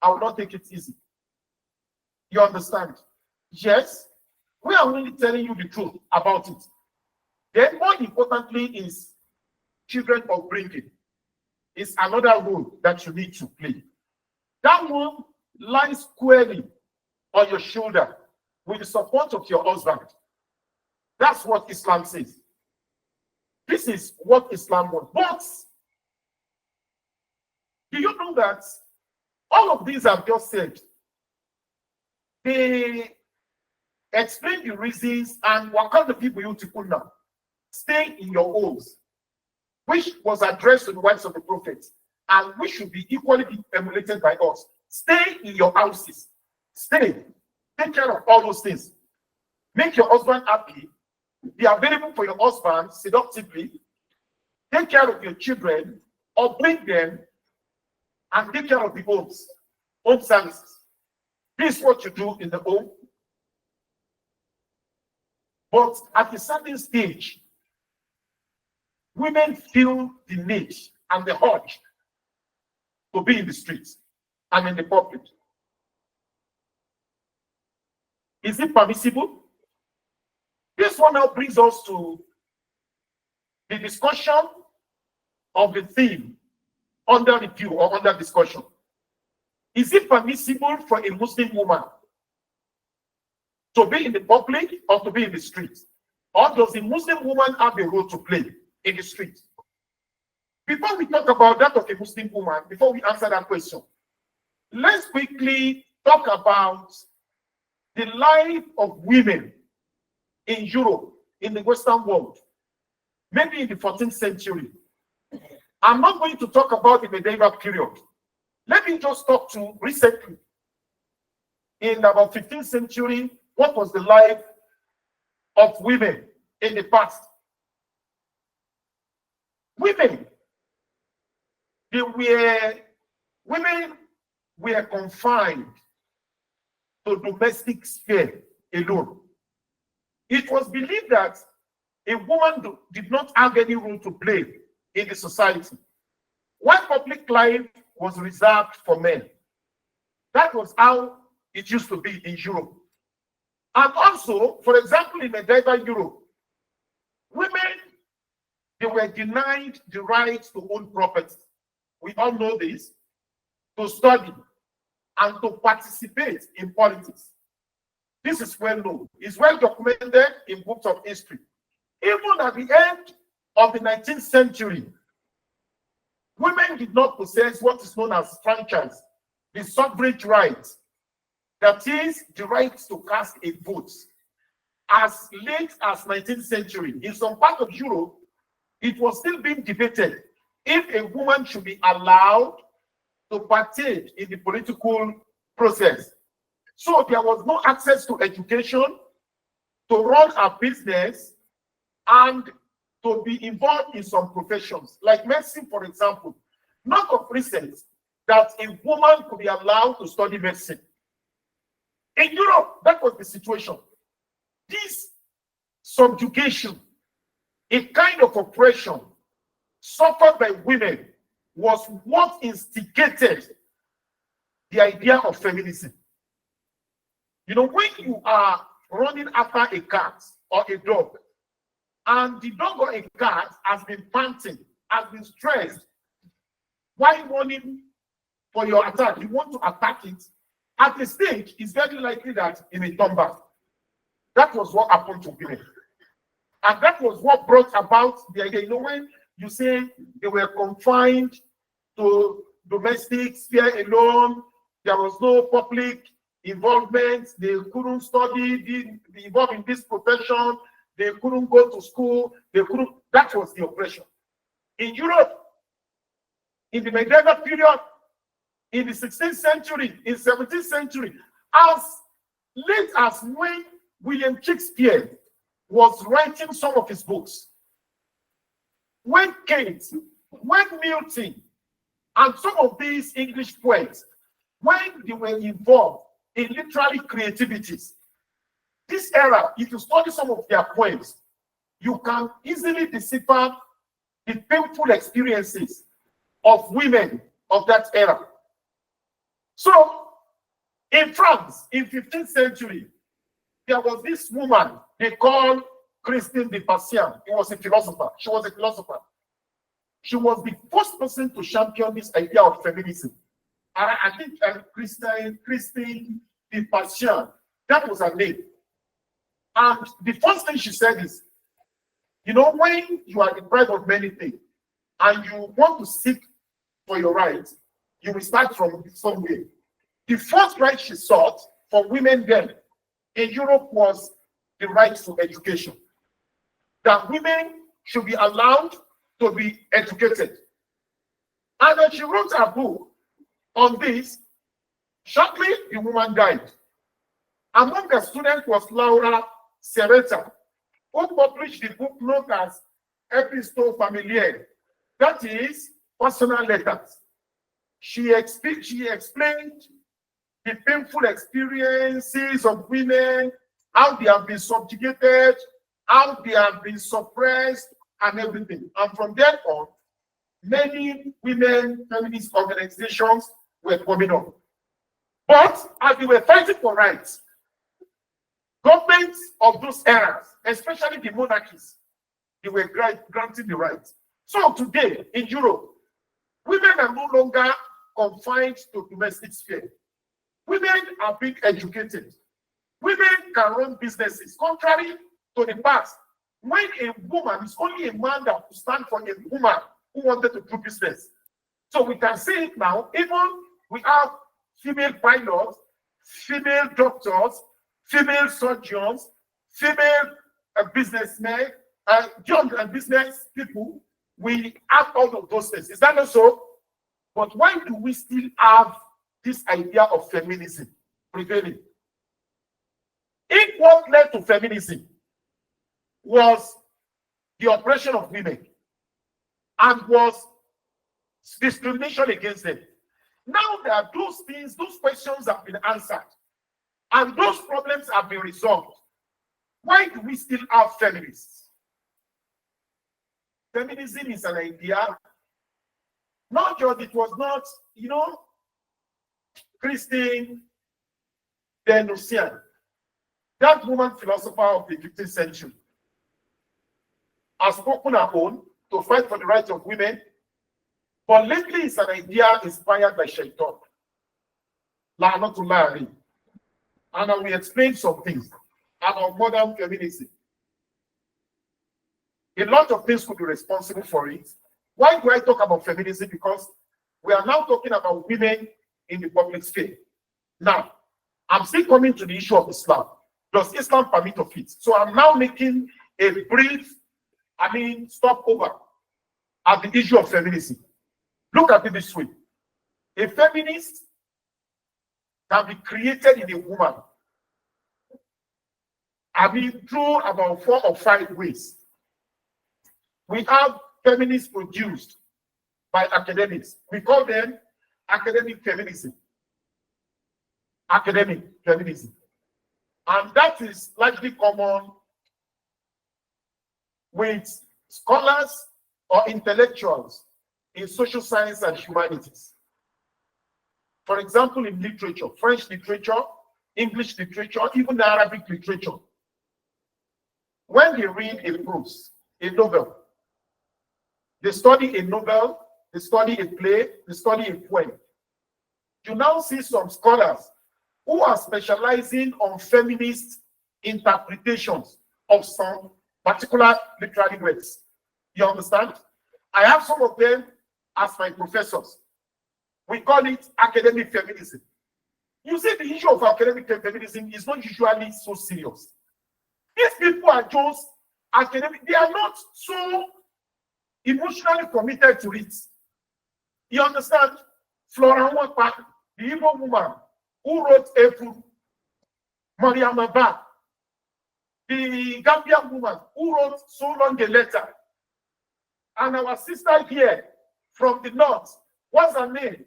[SPEAKER 4] I will not take it easy. You understand? Yes, we are only telling you the truth about it. Then more importantly is children upbringing. Is another role that you need to play. That one lies squarely on your shoulder with the support of your husband. That's what Islam says. This is what Islam wants. But do you know that all of these I've just said, they explain the reasons and what kind of people you to put now. Stay in your homes, which was addressed to the wives of the prophets, and which should be equally be emulated by us. Stay in your houses. Stay. Take care of all those things. Make your husband happy. Be available for your husband seductively. Take care of your children, or bring them, and take care of the homes, home services. This is what you do in the home. But at a certain stage, women feel the need and the urge to be in the streets and in the public. Is it permissible? This one now brings us to the discussion of the theme under review or under discussion. Is it permissible for a Muslim woman to be in the public or to be in the streets? Or does a Muslim woman have a role to play in the streets? Before we talk about that of a Muslim woman, before we answer that question, let's quickly talk about the life of women in Europe, in the Western world, maybe in the 14th century. I'm not going to talk about the medieval period. Let me just talk to recently. In about 15th century, what was the life of women in the past? Women were confined to domestic sphere alone. It was believed that a woman did not have any role to play in the society, while public life was reserved for men. That was how it used to be in Europe. And also, for example, in medieval Europe, women, they were denied the right to own property. We all know this, to study and to participate in politics. This is well known. It's well documented in books of history. Even at the end of the 19th century, women did not possess what is known as franchise, the suffrage right, that is the right to cast a vote. As late as 19th century, in some part of Europe, it was still being debated if a woman should be allowed to partake in the political process. So there was no access to education, to run a business, and to be involved in some professions, like medicine, for example. Not of recent that a woman could be allowed to study medicine. In Europe, that was the situation. This subjugation, a kind of oppression suffered by women, was what instigated the idea of feminism. You know, when you are running after a cat or a dog, and the dog or a cat has been panting, has been stressed, while running for your attack, you want to attack it, at a stage, it's very likely that it may turn back. That was what happened to women. And that was what brought about the idea. You know, when you say they were confined to domestic sphere alone, there was no public involvement, they couldn't study, be involved in this profession, they couldn't go to school, that was the oppression. In Europe, in the medieval period, in the 16th century, in 17th century, as late as when William Shakespeare was writing some of his books, when Keats, when Milton, and some of these English poets, when they were involved in literary creativities, this era, if you study some of their poems, you can easily decipher the painful experiences of women of that era. So, in France, in 15th century, there was this woman they called Christine de Patience. She was a philosopher. She was a philosopher. She was the first person to champion this idea of feminism. I think Christine de Patience, that was her name. And the first thing she said is, you know, when you are deprived of many things and you want to seek for your rights, you will start from somewhere. The first right she sought for women then in Europe was the right to education. That women should be allowed to be educated. And when she wrote her book on this, shortly the woman died. Among the students was Laura Serreta, who published the book known as Epistole Familiaire, that is, personal letters. She explained the painful experiences of women, how they have been subjugated, how they have been suppressed, and everything. And from then on, many women feminist organizations were coming up. But as they were fighting for rights, governments of those eras, especially the monarchies, they were granting the rights. So today in Europe, women are no longer confined to domestic sphere. Women are being educated. Women can run businesses, contrary to the past, when a woman is only a man that would stand for a woman who wanted to do business. So we can see it now. Even we have female pilots, female doctors, female surgeons, female businessmen, young business people. We have all of those things. Is that not so? But why do we still have this idea of feminism prevailing? If what led to feminism was the oppression of women and was discrimination against them, now there are those things, those questions have been answered, and those problems have been resolved. Why do we still have feminists? Feminism is an idea. Not just, it was not, you know, Christine de Nucian, that woman philosopher of the 15th century, has spoken her own to fight for the rights of women, but lately it's an idea inspired by Shaitan, La'natullah alayhi. And I will explain some things about modern feminism. A lot of things could be responsible for it. Why do I talk about feminism? Because we are now talking about women in the public sphere. Now, I'm still coming to the issue of Islam. Does Islam permit of it? So I'm now making a brief, stopover at the issue of feminism. Look at it this way. A feminist can be created in a woman. Through about 4 or 5 ways. We have feminists produced by academics. We call them academic feminism. Academic feminism. And that is largely common with scholars or intellectuals in social science and humanities. For example, in literature, French literature, English literature, even Arabic literature. When they read a prose, a novel, they study a novel, they study a play, they study a poem. You now see some scholars who are specializing on feminist interpretations of some particular literary works. You understand? I have some of them as my professors. We call it academic feminism. You see, the issue of academic feminism is not usually so serious. These people are just academic. They are not so emotionally committed to it. You understand? Flora Nwapa, the Igbo woman who wrote Efu, Mariam Abba, the Gambian woman who wrote So Long a Letter, and our sister here from the north, what's her name?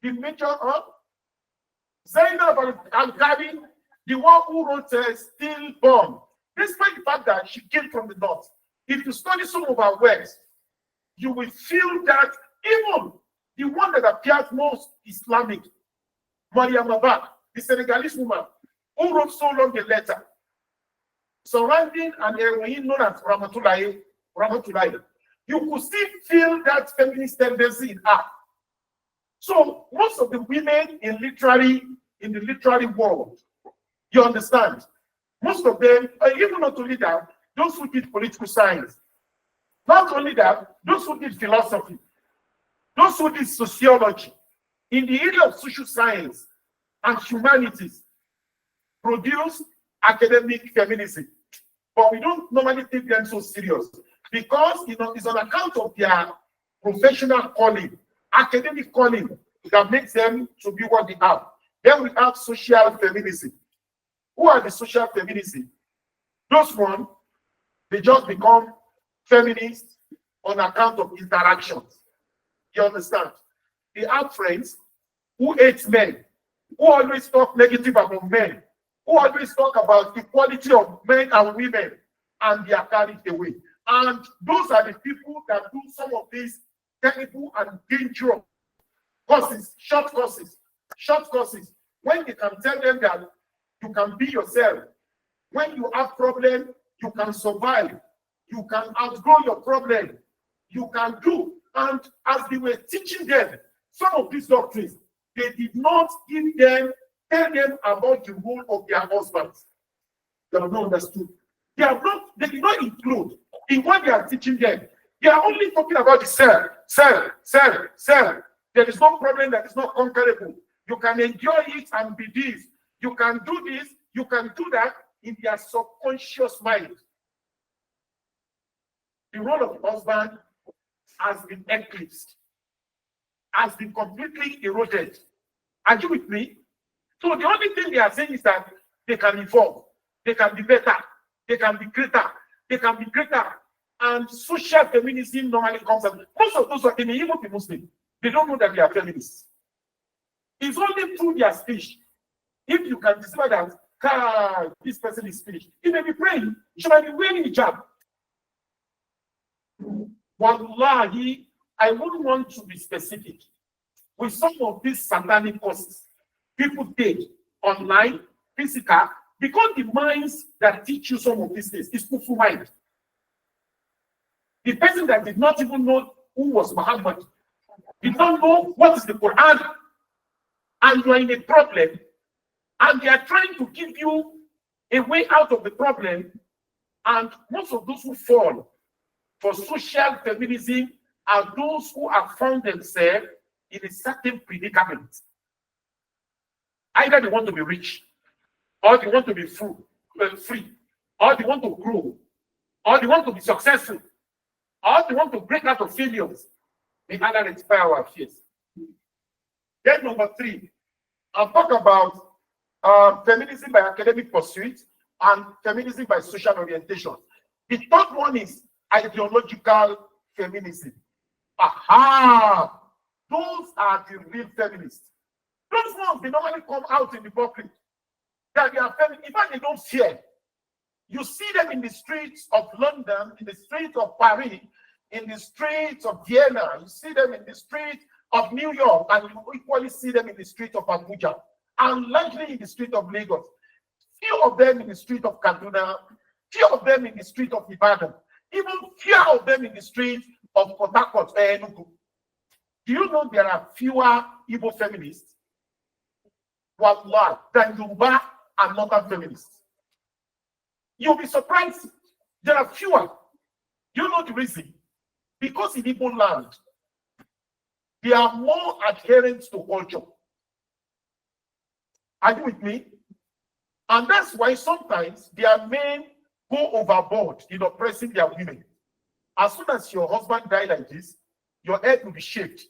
[SPEAKER 4] The major of Zainab Al-Ghali, the one who wrote Stillborn. Despite the fact that she came from the north, if you study some of her works, you will feel that even the one that appears most Islamic, Mariam Abba, the Senegalese woman, who wrote So Long a Letter, surrounding an heroine known as Ramatulaye, you could still feel that feminist tendency in her. So most of the women in the literary world, you understand, most of them, even not only that, those who did political science, not only that, those who did philosophy, those who did sociology, in the area of social science and humanities, produce academic feminism. But we don't normally take them so serious because it's on account of their professional calling, academic calling, that makes them to be what they are. Then we have social feminism. Who are the social feminists? Those ones, they just become feminists on account of interactions. You understand? They have friends who hate men, who always talk negative about men, who always talk about the equality of men and women, and they are carried away. And those are the people that do some of these terrible and dangerous courses, short courses. When they can tell them that you can be yourself, when you have problem, you can survive, you can outgrow your problem, you can do. And as they were teaching them some of these doctrines, they did not tell them about the role of their husbands. They have not understood. They did not include in what they are teaching them. They are only talking about the self. There is no problem that is not conquerable. You can enjoy it and be this. You can do this, you can do that in their subconscious mind. The role of the husband has been eclipsed, has been completely eroded. Are you with me? So the only thing they are saying is that they can evolve, they can be better, they can be greater, and social feminism normally comes up. Most of those women, even the Muslims, they don't know that they are feminists. It's only through their speech. If you can discover that this person is finished, he may be praying, he might be wearing a hijab. Wallahi, I wouldn't want to be specific with some of these satanic courses people take online, physical, because the minds that teach you some of these things is kufu mind. The person that did not even know who was Muhammad, did not know what is the Quran, and you are in a problem, and they are trying to give you a way out of the problem, and most of those who fall for social feminism are those who have found themselves in a certain predicament. Either they want to be rich, or they want to be free, or they want to grow, or they want to be successful, or they want to break out of failures. They either rectify our fears. Then number 3, I'll talk about feminism by academic pursuit and feminism by social orientation. The third one is ideological feminism. Aha! Those are the real feminists. Those ones, they normally come out in the public that they are feminists. In fact, they don't fear. You see them in the streets of London, in the streets of Paris, in the streets of Vienna. You see them in the streets of New York, and you equally see them in the streets of Abuja, and largely in the street of Lagos. Few of them in the street of Kaduna, few of them in the street of Ibadan, even few of them in the street of Port Harcourt, Enugu. Do you know there are fewer Igbo feminists, wallah, than Yoruba and northern feminists? You'll be surprised. There are fewer. You know the reason? Because in Igbo land, they are more adherent to culture. Are you with me? And that's why sometimes their men go overboard in oppressing their women. As soon as your husband dies like this, your head will be shaved.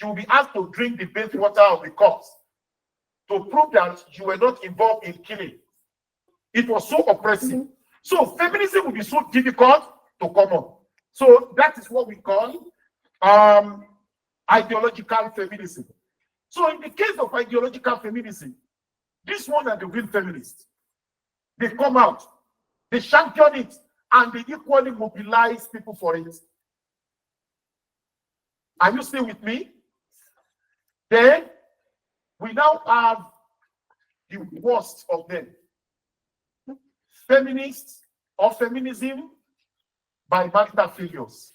[SPEAKER 4] You will be asked to drink the bath water of the corpse to prove that you were not involved in killing. It was so oppressive. So feminism will be so difficult to come on. So that is what we call ideological feminism. So in the case of ideological feminism, this one are the real feminists. They come out, they champion it, and they equally mobilize people for it. Are you still with me? Then we now have the worst of them. Feminists or feminism by marital failures.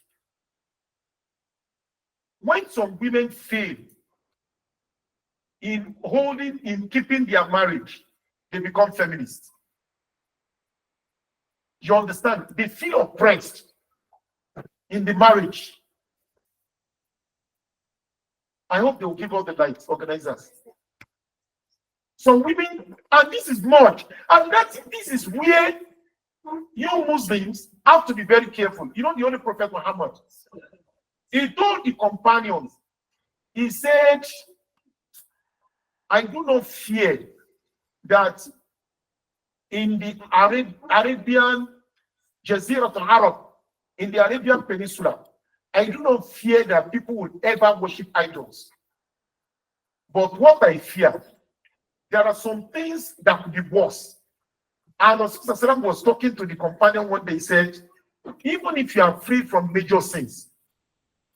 [SPEAKER 4] When some women fail in keeping their marriage, they become feminists. You understand? They feel oppressed in the marriage. I hope they will give all the lights, organizers. Some women, and this is much, and this is where you Muslims have to be very careful. You know, the Holy Prophet Muhammad, he told the companions, he said, I do not fear that in the Arabian Jazirat al-Arab, in the Arabian Peninsula, I do not fear that people will ever worship idols. But what I fear, there are some things that could be worse. And Rasul was talking to the companion one day, he said, even if you are free from major sins,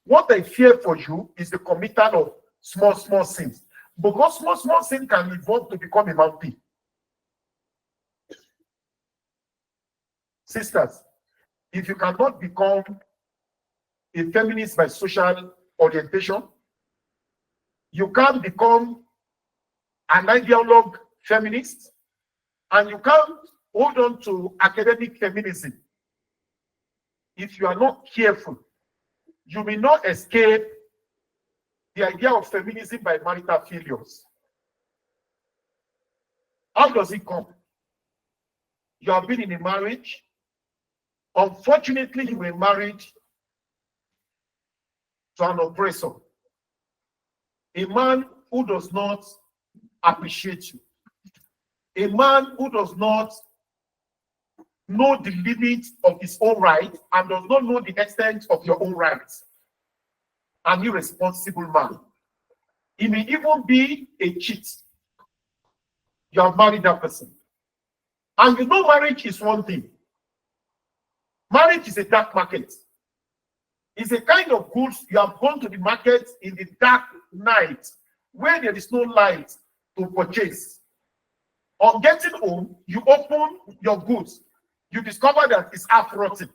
[SPEAKER 4] what I fear for you is the committal of small sins. Because small sin can evolve to become a mountain. Sisters, if you cannot become a feminist by social orientation, you can't become an ideologue feminist, and you can't hold on to academic feminism. If you are not careful, you may not escape the idea of feminism by marital failures. How does it come? You have been in a marriage. Unfortunately, you were married to an oppressor, a man who does not appreciate you, a man who does not know the limit of his own right and does not know the extent of your own rights. An irresponsible man. He may even be a cheat. You have married that person. And you know marriage is one thing. Marriage is a dark market. It's a kind of goods you have gone to the market in the dark night where there is no light to purchase. On getting home, you open your goods. You discover that it's half rotten.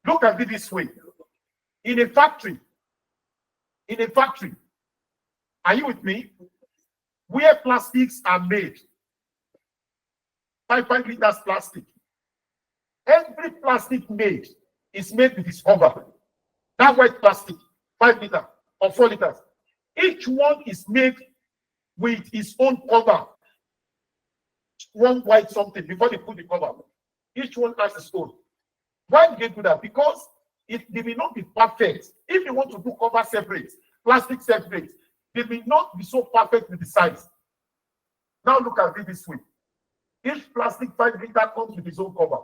[SPEAKER 4] Look at it this way. In a factory, are you with me? Where plastics are made, 5 liters plastic. Every plastic made is made with its cover. That white plastic, 5 liters or 4 liters. Each one is made with its own cover. One white something before they put the cover. Each one has its own. Why do they do that? Because they may not be perfect. If you want to do cover separate, plastic separate, they may not be so perfect with the size. Now look at it this way. Each plastic 5 liter comes with its own cover.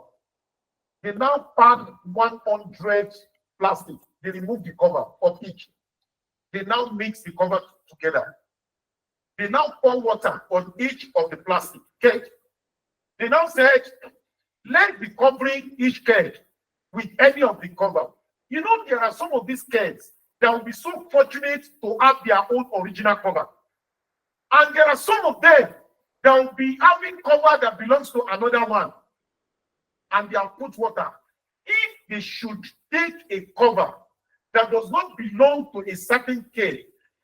[SPEAKER 4] They now pack 100 plastic. They remove the cover of each. They now mix the cover together. They now pour water on each of the plastic keg. They now said, let be covering each keg with any of the cover. You know, there are some of these kegs that will be so fortunate to have their own original cover. And there are some of them that will be having cover that belongs to another one. And they have put water. If they should take a cover that does not belong to a certain keg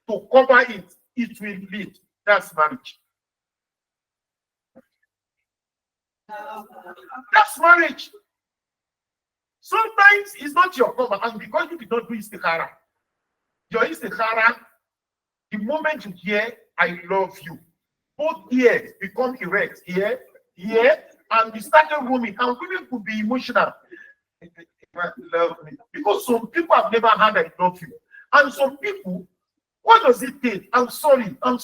[SPEAKER 4] to cover it, it will lead. That's marriage. That's marriage. Sometimes it's not your cover, and because you did not do istikhara, your istikhara, the moment you hear, I love you, both ears become erect, here, and you started roaming, and women could be emotional. Love me. Because some people have never had I love you. And some people, what does it take? I'm sorry. What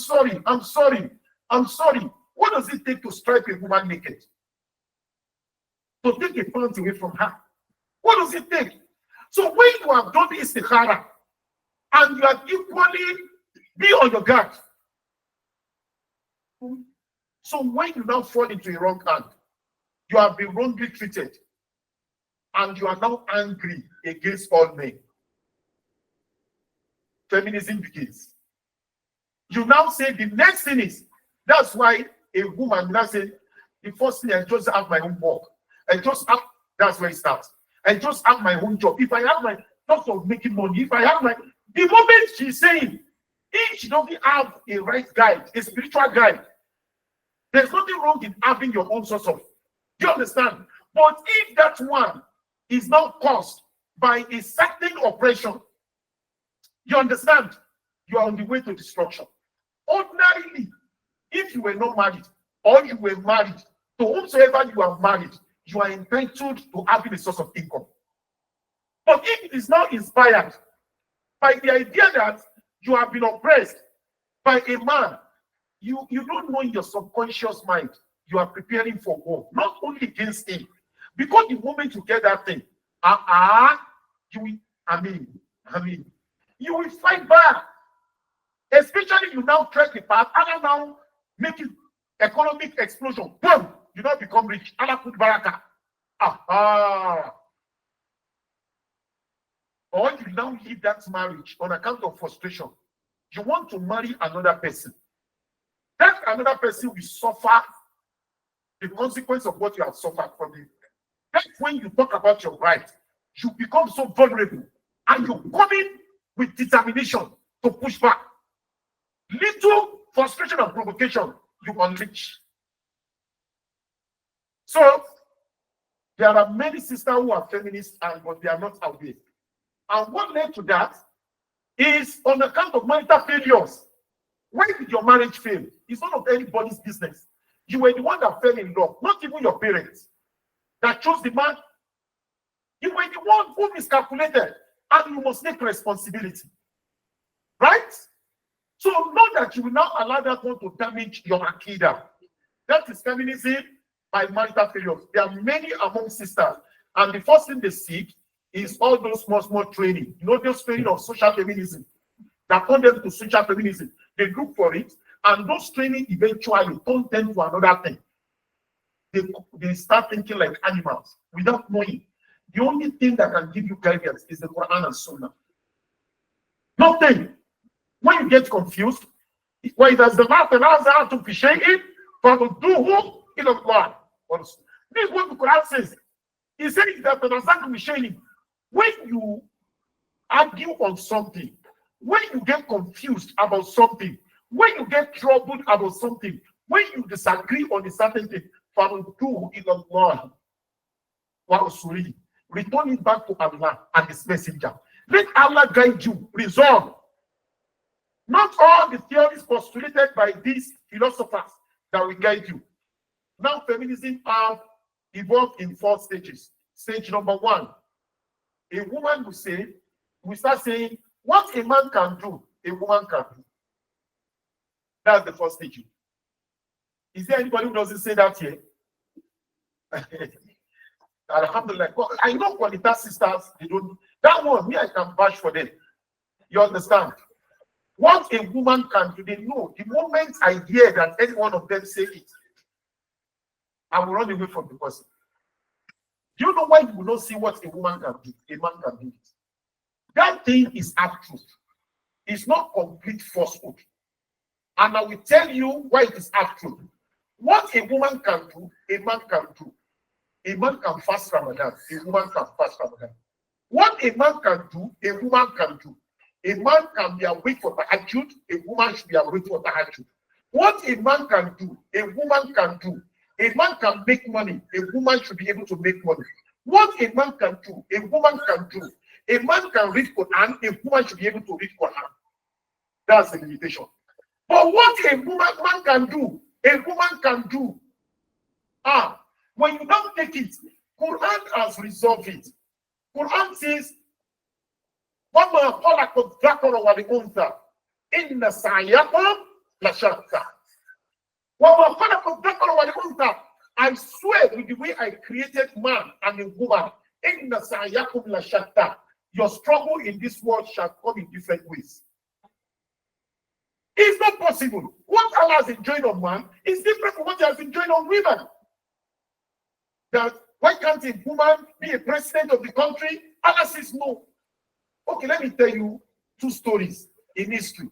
[SPEAKER 4] does it take to strike a woman naked? To take a pant away from her? What does it take? So when you have done the istikhara and you have equally be on your guard. So when you now fall into a wrong hand, you have been wrongly treated and you are now angry against all men. Feminism begins. You now say the next thing is, that's why a woman now say, the first thing, I just have my own work. That's where it starts. I just have my own job. If I have my thoughts of making money, the moment she's saying, if she doesn't have a right guide, a spiritual guide, there's nothing wrong in having your own source of. Do you understand? But if that one is now caused by a certain oppression, you understand? You are on the way to destruction. Ordinarily, if you were not married or you were married, to whomsoever you are married, you are entitled to having a source of income. But if it is now inspired by the idea that you have been oppressed by a man, you don't know in your subconscious mind, you are preparing for war, not only against him. Because the moment you get that thing, you will fight back. Especially you now tread the path, and now make it economic explosion. Boom! You now become rich. Allah put baraka. Or you now leave that marriage on account of frustration. You want to marry another person. That another person will suffer the consequence of what you have suffered from it. That's when you talk about your right. You become so vulnerable and you come in with determination to push back. Little frustration and provocation, you unleash. So, there are many sisters who are feminists, but they are not aware. And what led to that is on account of marital failures. Why did your marriage fail? It's none of anybody's business. You were the one that fell in love, not even your parents that chose the man. You were the one who miscalculated, and you must take responsibility. Right? So know that you will not allow that one to damage your akida. That is feminism by marital failures. There are many among sisters, and the first thing they seek is all those small training. You know, those training of social feminism that turn them to social feminism. They look for it, and those training eventually turn them to another thing. They start thinking like animals without knowing. The only thing that can give you guidance is the Quran and Sunnah. Nothing. When you get confused, why does the matter now to appreciate it? For the do in the Quran. This is what the Quran says. He says that the when you argue on something, when you get confused about something, when you get troubled about something, when you disagree on a certain thing, for the do in the Quran. return it back to Allah and His Messenger. Let Allah guide you. Resolve. Not all the theories postulated by these philosophers that will guide you. Now, feminism have evolved in 4 stages. Stage number 1, a woman will start saying, what a man can do, a woman can do. That's the first stage. Is there anybody who doesn't say that here? Alhamdulillah. I know Qualitas sisters, they don't. That one, me, I can bash for them. You understand? What a woman can do, they know. The moment I hear that any one of them say it, I will run away from the person. Do you know why you will not see what a woman can do? A man can do it. That thing is truth. It's not complete falsehood. And I will tell you why it is truth. What a woman can do, a man can do. A man can fast Ramadan, a woman can fast Ramadan. What a man can do, a woman can do. A man can be awake for tahajjud, a woman should be awake for tahajjud. What a man can do, a woman can do. A man can make money, a woman should be able to make money. What a man can do, a woman can do. A man can read Quran, a woman should be able to read Quran. That's the limitation. But what a man can do, a woman can do. When you don't take it, Quran has resolved it. Quran says, وَمَا خَلَقَ الذَّكَرَ وَالْأُنثَى إِنَّ سَعْيَكُمْ لَشَتَّى. وَمَا خَلَقَ الذَّكَرَ وَالْأُنثَى. I swear with the way I created man and a woman, إِنَّ سَعْيَكُمْ لَشَتَّى. Your struggle in this world shall come in different ways. It's not possible. What Allah has enjoined on man is different from what He has enjoined on women. That why can't a woman be a president of the country? Allah says no. Okay, let me tell you 2 stories in history.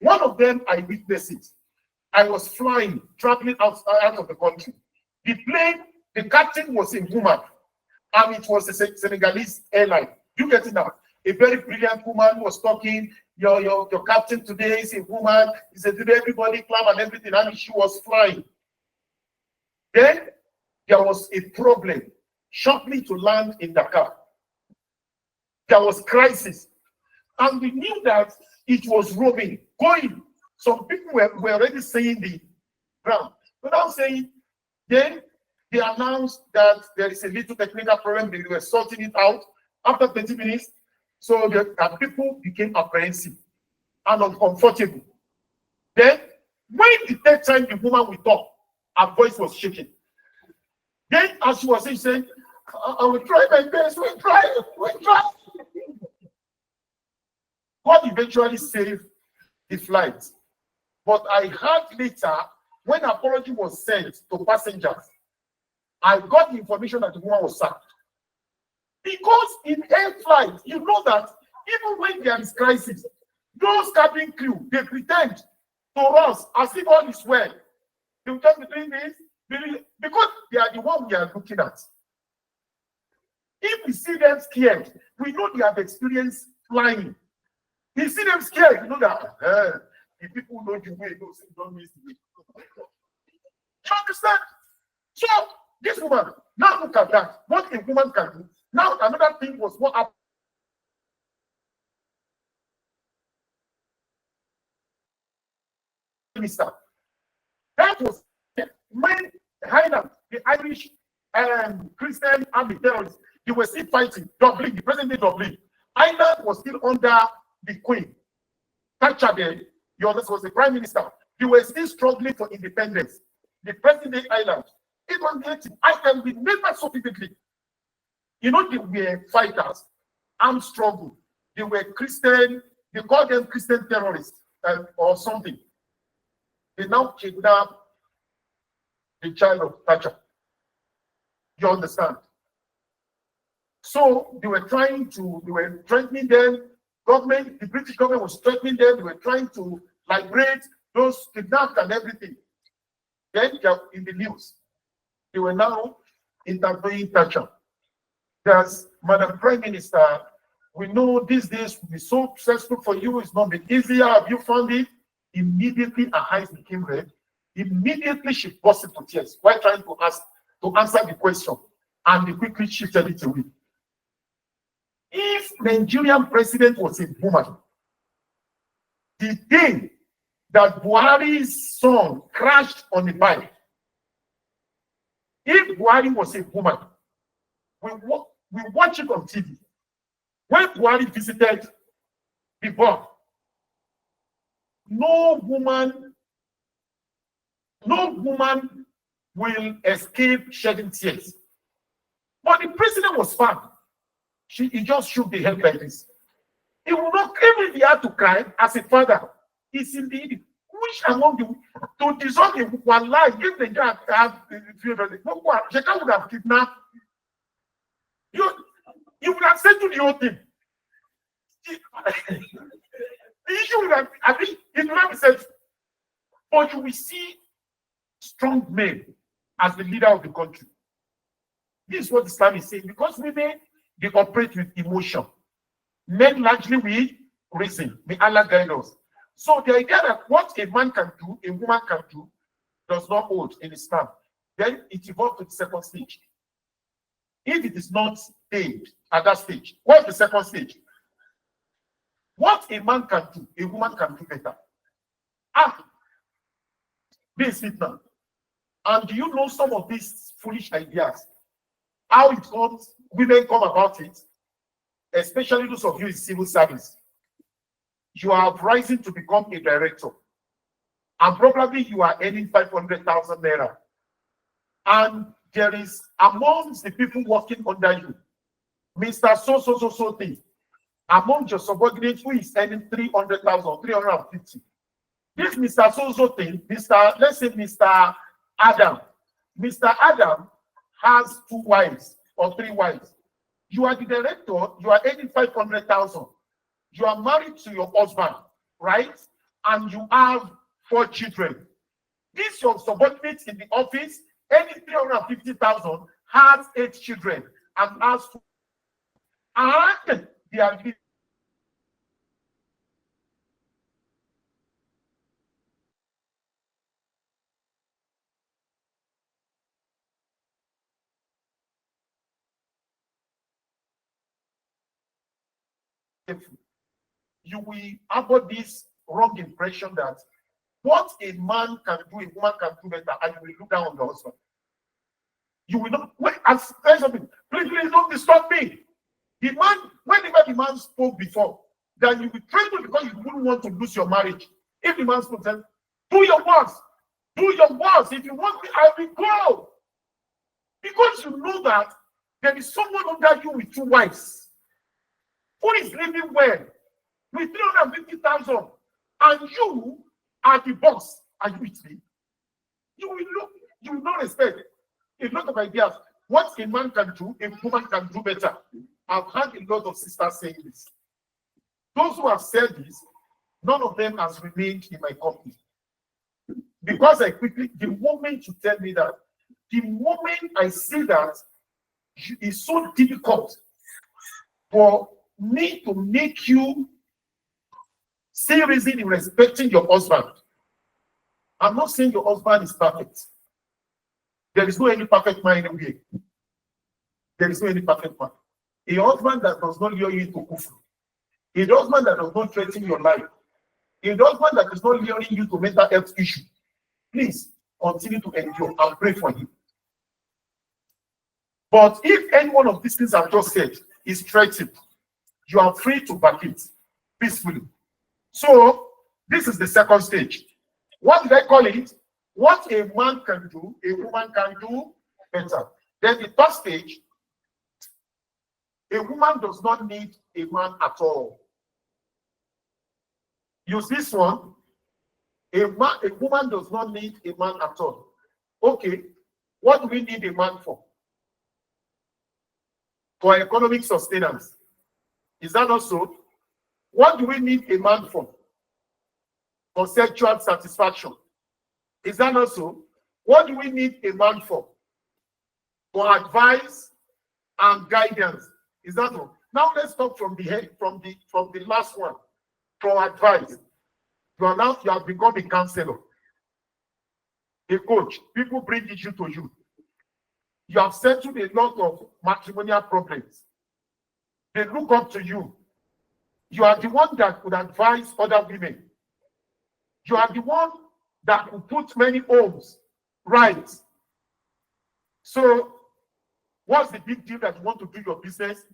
[SPEAKER 4] One of them, I witnessed it. I was flying, traveling out of the country. The plane, the captain was a woman, and it was a Senegalese airline. You get it now? A very brilliant woman was talking. Your captain today is a woman. He said, today everybody clap and everything, and she was flying. Then there was a problem shortly to land in Dakar. There was crisis. And we knew that it was roaming, going. Some people were already saying the ground. Without saying, then they announced that there is a little technical problem. They were sorting it out after 20 minutes. So the people became apprehensive and uncomfortable. Then, when the 3rd time the woman will talk, her voice was shaking. Then, as she was saying, I will try my best, we'll try. God eventually saved the flight. But I heard later, when apology was sent to passengers, I got the information that the woman was sacked. Because in air flight, you know that even when there is crisis, those cabin crew, they pretend to us as if all is well. They will just be doing this, because they are the one we are looking at. If we see them scared, we know they have experienced flying. We see them scared, you know that the people know the way, don't miss the way. You understand? So, this woman, now look at that. What a woman can do. Now, another thing was what happened. That was when Highland, the Irish Christian army terrorists, they were still fighting. Dublin, the present day Dublin. Ireland was still under the Queen. Thatcher then, was the Prime Minister. They were still struggling for independence. The present day Ireland. It was the I can remember so vividly. You know, they were fighters, armed struggle. They were Christian, they called them Christian terrorists or something. They now kidnapped the child of Thatcher. You understand? So they were threatening them. The British government was threatening them. They were trying to liberate those kidnapped and everything. Then in the news, they were now interviewing Thatcher. There's Madam Prime Minister, we know these days will be so successful for you. It's not been easier. Have you found it? Immediately her eyes became red. Immediately she burst into tears while trying to answer the question. And they quickly shifted it away. If Nigerian president was a woman, the day that Buhari's son crashed on the bike, if Buhari was a woman, we watch it on TV. When Buhari visited the bomb, no woman will escape shedding tears. But the president was fine. He just shook the head like this. He will not, even if he had to cry as a father, it's indeed which among the to dissolve one life, if the guy have Sheka would have kidnapped you would have said to the whole thing. The issue would have, I think, it would have said, but you will see strong men as the leader of the country. This is what Islam is saying, because women, they operate with emotion. Men largely with reason. May Allah guide us. So the idea that what a man can do, a woman can do, does not hold in Islam. Then it evolved to the second stage. If it is not paid at that stage, what's the second stage? What a man can do, a woman can do better. This is it now. And do you know some of these foolish ideas? How it comes, women come about it, especially those of you in civil service. You are rising to become a director, and probably you are earning 500,000 naira. And there is amongst the people working under you, Mr. So thing, among your subordinates who is earning 300,000, 350. This Mr. So thing, let's say Mr. Adam. Mr. Adam has 2 wives or 3 wives. You are the director, you are earning 500,000. You are married to your husband, right? And you have 4 children. This your subordinate in the office, earning 350,000, has 8 children and has 2. And they are you will have this wrong impression that what a man can do, a woman can do better, and you will look down on the husband. You will not wait and say something. Please don't disturb me. The man, whenever the man spoke before, then you will try to, because you wouldn't want to lose your marriage. If the man spoke, then do your worst. Do your worst. If you want me, I will go. Because you know that there is someone under you with 2 wives who is living well with 350,000, and you are the boss. Are you with me? You will not respect a lot of ideas. What a man can do, a woman can do better. I've had a lot of sisters saying this. Those who have said this, none of them has remained in my company. Because the moment you tell me that, the moment I see that it's so difficult for me to make you see reason in respecting your husband. I'm not saying your husband is perfect. There is no any perfect man anywhere. There is no any perfect man. A husband that does not lure you into kufr. A husband that does not threaten your life. A husband that is not luring you to mental health issue. Please continue to endure and pray for him. But if any one of these things I've just said is threatened, you are free to back it peacefully. So this is the second stage. What did I call it? What a man can do, a woman can do better. Then the third stage, a woman does not need a man at all. Use this one. A woman does not need a man at all. Okay, what do we need a man for? For economic sustenance. Is that not so? What do we need a man for? For sexual satisfaction. Is that not so? What do we need a man for? For advice and guidance. Is that so? Now let's talk from the head, from the last one. For advice. You have become a counselor, a coach. People bring issue to you. You have settled a lot of matrimonial problems. They look up to you. You are the one that could advise other women. You are the one that could put many homes right. So, what's the big deal that you want to do your business?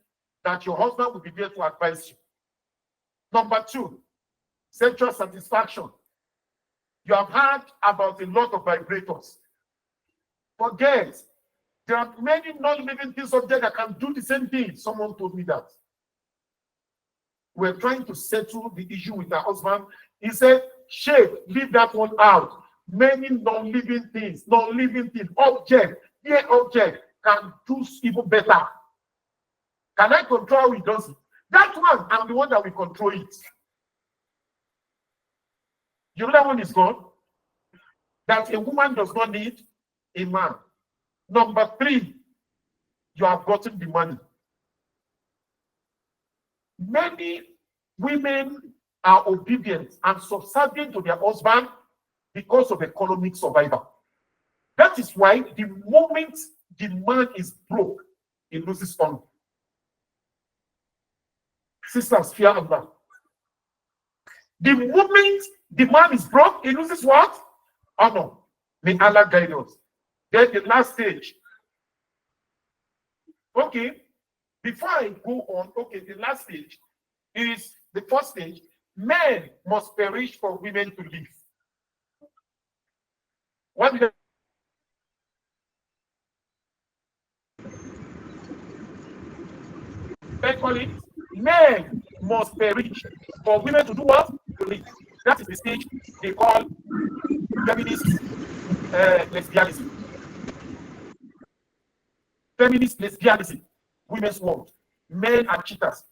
[SPEAKER 4] That your husband will be there to advise you. Number two, sexual satisfaction. You have heard about a lot of vibrators. Forget, there are many non-living things up there that can do the same thing. Someone told me that. We're trying to settle the issue with her husband. He said, Sheikh, leave that one out. Many non-living things, object, mere object can do even better. Can I control how he does it? That one, I'm the one that will control it. You know that one is gone? That a woman does not need a man. Number three, you have gotten the money. Many women are obedient and subservient to their husband because of economic survival. That is why the moment the man is broke, he loses honor. Sisters, fear Allah. The moment the man is broke, he loses what? Honor. May Allah guide us. Then the last stage. Okay, before I go on, okay, the last stage is the first stage. Men must perish for women to live. What did I call it? Men must perish for women to do what? To live. That is the stage they call feminist lesbianism. Feminist lesbianism. Women's world. Men are cheaters.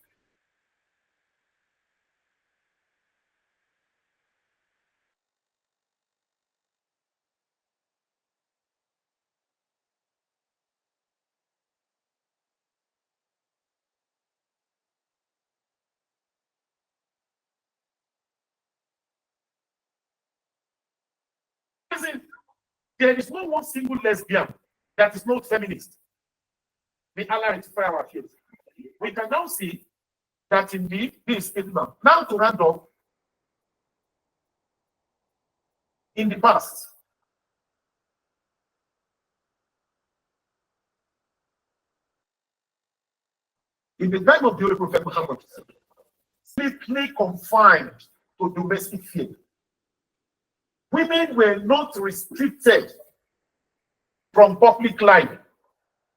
[SPEAKER 4] There is no one single lesbian that is not feminist. May Allah rectify our fears. We can now see that indeed this is now. Now to round up, in the past, in the time of the Holy Prophet Muhammad, strictly confined to domestic field. Women were not restricted from public life.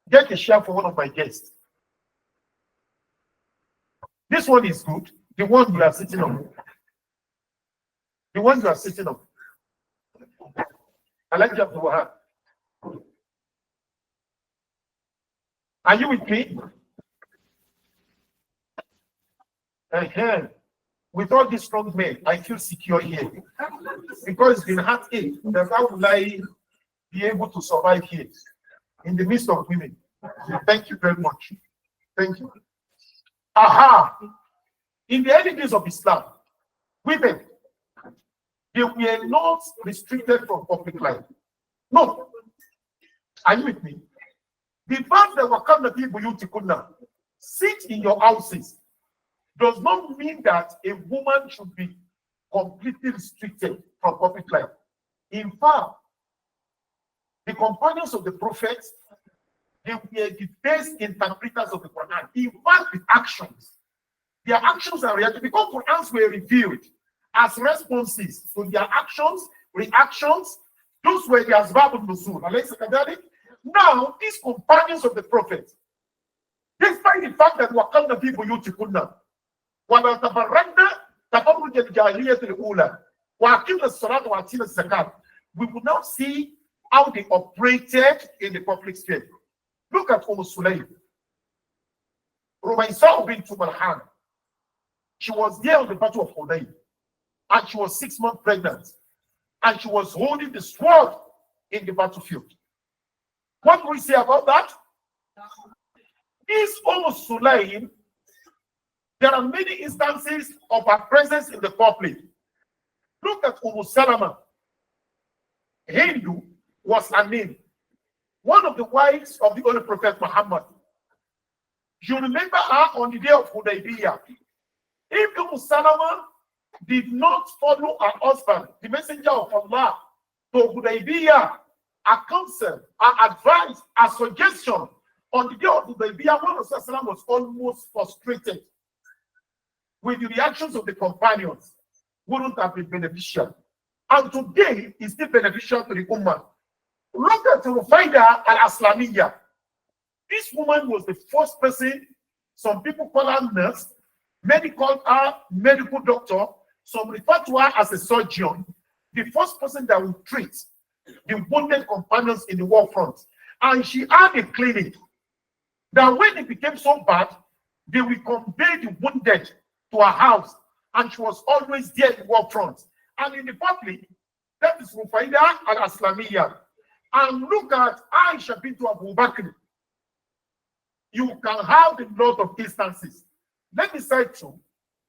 [SPEAKER 4] Get a share for one of my guests. This one is good. The one you are sitting on. The one you are sitting on. I like you, Abdul Wahab. Are you with me? With all these strong men, I feel secure here. Because it's been heartache. That how will I be able to survive here in the midst of women? Thank you very much. Thank you. Aha! In the early days of Islam, women, they were not restricted from public life. No. Are you with me? The fact that Wakanda people sit in your houses does not mean that a woman should be completely restricted from public life. In fact, the companions of the prophets, they were the best interpreters of the Quran. In fact, the actions, their actions are reactions, because Qurans were revealed as responses to their actions, reactions. Those were the Asbab al-Nuzul. Now, these companions of the prophet, despite the fact that Wakanda people Yutikunna, وَلَا تَبَرَّنَّ تَبَرُّجَ الْجَاهِلِيَّةِ الْأُولَى وَأَقِمْنَا الصَّلَاةَ وَآتِينَا الزَّكَاةَ. We will now see how they operated in the public sphere. Look at Sulaym. Rumaysa bint Malhan. She was there on the Battle of Hunayn, and she was 6 months pregnant, and she was holding the sword in the battlefield. What do we say about that? This Sulaym, there are many instances of her presence in the public. Look at Salama. Hindu was her name. One of the wives of the Holy Prophet Muhammad. You remember her on the day of Hudaybiyah. If Umm Salama did not follow her husband, the messenger of Allah, to Hudaybiyah, a counsel, a advice, a suggestion, on the day of Hudaybiyah, Muhammad was almost frustrated with the reactions of the companions. Wouldn't have been beneficial. And today is still beneficial to the Ummah. Look at Rufaida al-Aslamiyya. This woman was the first person, some people call her nurse, many call her medical doctor, some refer to her as a surgeon, the first person that would treat the wounded companions in the war front. And she had a clinic that when it became so bad, they will convey the wounded to her house, and she was always there in the war front. And in the public, that is Rufaida al-Aslamiyya. And look at Aisha bint Abu Bakr. You can have a lot of instances. Let me say too,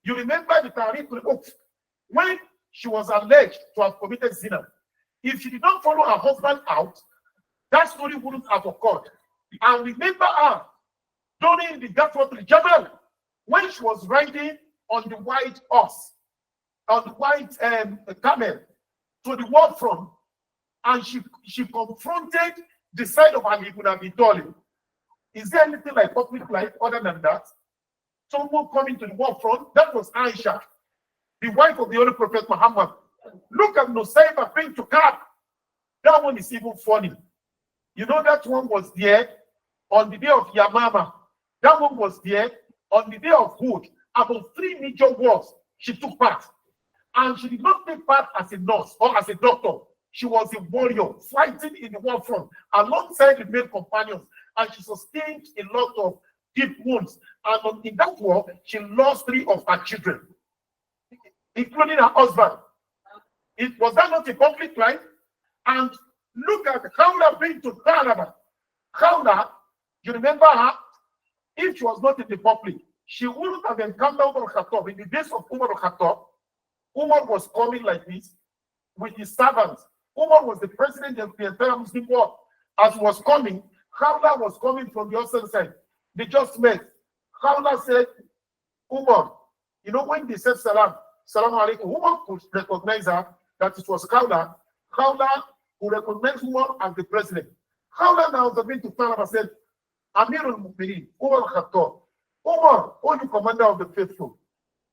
[SPEAKER 4] you remember the Tariq al-Uqf, when she was alleged to have committed zina. If she did not follow her husband out, that story wouldn't have occurred. And remember her during the Ghazwat al-Jamal, when she was riding on the white horse, on the white camel, to the war front, and she confronted the side of Ali ibn Abi Talib. Is there anything like public life other than that? Someone coming to the war front, that was Aisha, the wife of the Holy Prophet Muhammad. Look at Nusayba bint Ka'b. That one is even funny. You know, that one was there on the day of Yamama. That one was there on the day of Hud. About 3 major wars she took part. And she did not take part as a nurse or as a doctor. She was a warrior fighting in the war front alongside the male companions. And she sustained a lot of deep wounds. And in that war, she lost 3 of her children, including her husband. Was that not a conflict line? And look at Khawla bint Thalaba. Khawla, you remember her? If she was not in the public, she wouldn't have encountered Umar al-Khattab. In the days of Umar al-Khattab, Umar was coming like this with his servants. Umar was the president of the entire Muslim world. As he was coming, Khawla was coming from the other side. They just met. Khawla said, Umar, you know, when they said salam alaikum, Umar could recognize her that it was Khawla. Khawla who recognized Umar as the president. Khawla now was going to Talaba said, Amir al-Mu'minin, Umar al-Khattab. Umar, oh, you commander of the faithful.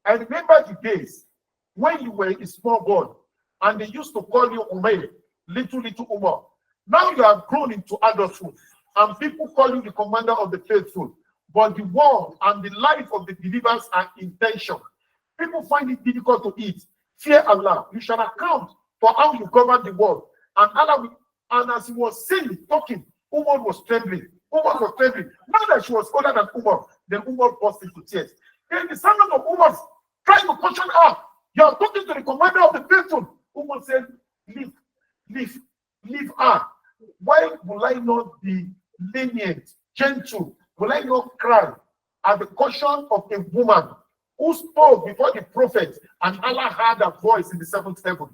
[SPEAKER 4] I remember the days when you were a small boy and they used to call you Umayr, little Umar. Now you have grown into adulthood and people call you the commander of the faithful. But the world and the life of the believers are in tension. People find it difficult to eat. Fear Allah. You shall account for how you govern the world. And Allah will, and as he was saying, talking, Umar was trembling. Umar was trembling. Now that she was older than Umar, then Umar burst into tears. Then the servant of Umar tried to caution her. You are talking to the commander of the faithful. Umar said, leave her. Why will I not be lenient, gentle? Will I not cry at the caution of a woman who spoke before the prophet and Allah heard her voice in the 7th heaven?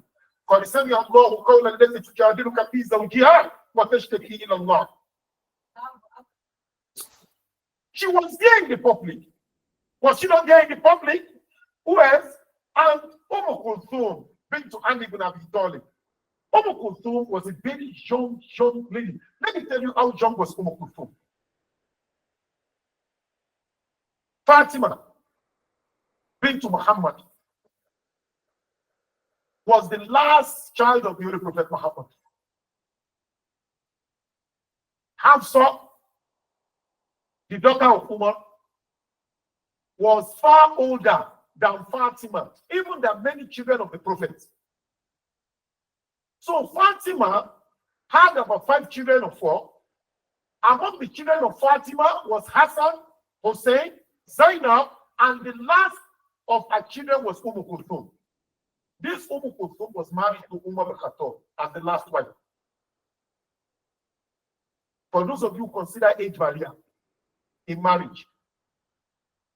[SPEAKER 4] She was there in the public. Was she not there in the public? Who else? And Kulthum bint Ali ibn Abi Talib. Kulthum was a very young lady. Let me tell you how young was Kulthum. Fatima bint Muhammad was the last child of the Holy Prophet Muhammad. Hafsa, the daughter of Umar, was far older than Fatima, even than many children of the Prophet. So Fatima had about 5 children of 4. Among the children of Fatima was Hassan, Hussein, Zainab, and the last of her children was Kulthum. This Kulthum was married to Umar al-Khattab as the last wife. For those of you who consider age barrier in marriage,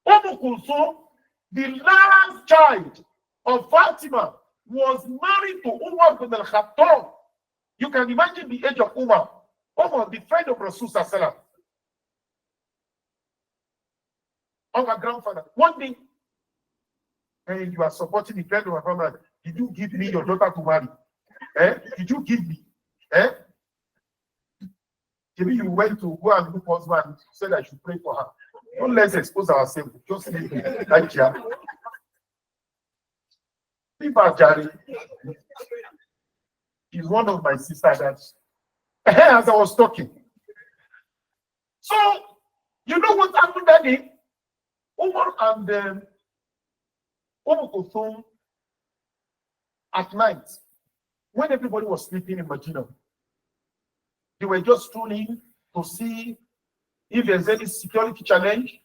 [SPEAKER 4] Kulthum, the last child of Fatima, was married to Umar ibn al-Khattab. You can imagine the age of Umar. Umar, the friend of Rasul sallallahu alaihi wasallam. our grandfather. One day, and you are supporting the friend of my family. Did you give me your daughter to marry? Did you give me? Maybe you went to go and look husband and said I should pray for her. Don't let's expose ourselves. Just leave it. Like here. Jari is one of my sisters that as I was talking. So you know what happened that day? Umar and Kulthum at night, when everybody was sleeping in Medina, they were just tuning to see if there's any security challenge,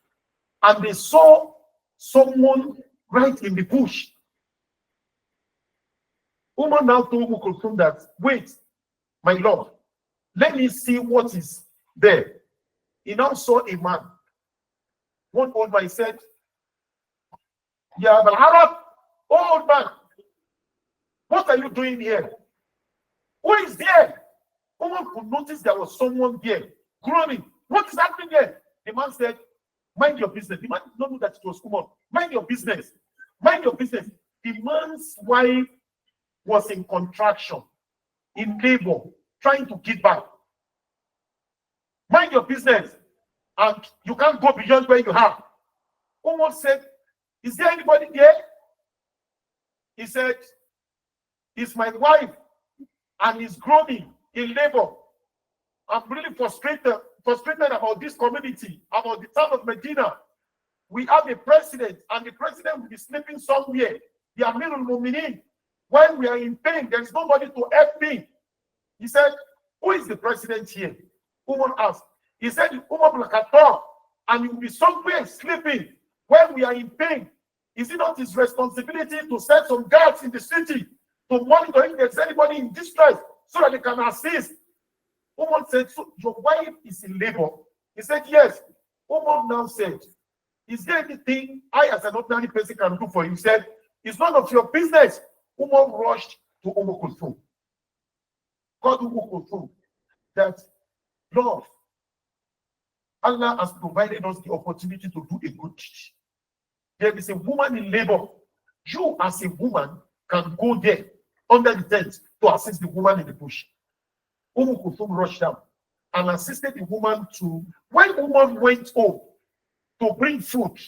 [SPEAKER 4] and they saw someone right in the bush. Umar now told Kulthum that, wait, my lord, let me see what is there. He now saw a man. One old man said, "Ya Abul Arab, old man, what are you doing here? Who is there?" Umar could notice there was someone there, groaning. What is happening there? The man said, "Mind your business." The man did not know that it was Umar. Mind your business. Mind your business. The man's wife was in contraction, in labor, trying to give back. Mind your business, and you can't go beyond where you have. Umar said, "Is there anybody there?" He said, "It's my wife, and he's groaning in labor. I'm really frustrated about this community, about the town of Medina. We have a president, and the president will be sleeping somewhere. The Amir al-Mu'minin. When we are in pain, there is nobody to help me." He said, "Who is the president here?" Umar asked. He said, "Umar bin Khattab, and he will be somewhere sleeping when we are in pain. Is it not his responsibility to set some guards in the city to monitor if there's anybody in distress so that they can assist?" Umar said, "So your wife is in labor?" He said, "Yes." Umar now said, "Is there anything I as an ordinary person can do for you?" He said, "It's none of your business." Umar rushed to Kulthum. God Kulthum that, "Lord, Allah has provided us the opportunity to do a good deed. There is a woman in labor. You as a woman can go there under the tent to assist the woman in the bush." Kulthum rushed down and assisted the woman to, when the woman went home to bring food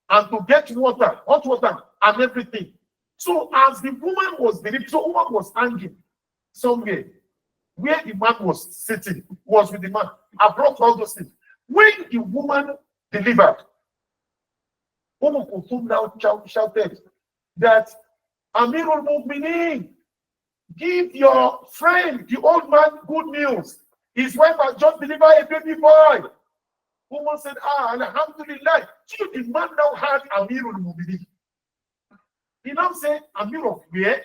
[SPEAKER 4] and to get water, hot water and everything. So as the woman was delivering, so woman was hanging somewhere. Where the man was sitting was with the man. I brought all those things. When the woman delivered, Kulthum now shouted that, "Amir al-Mu'minin, give your friend, the old man, good news. His wife has just delivered a baby boy." Umar said, "Alhamdulillah." So the man now had Amir al-Mu'minin. He now said, "Amir of where?"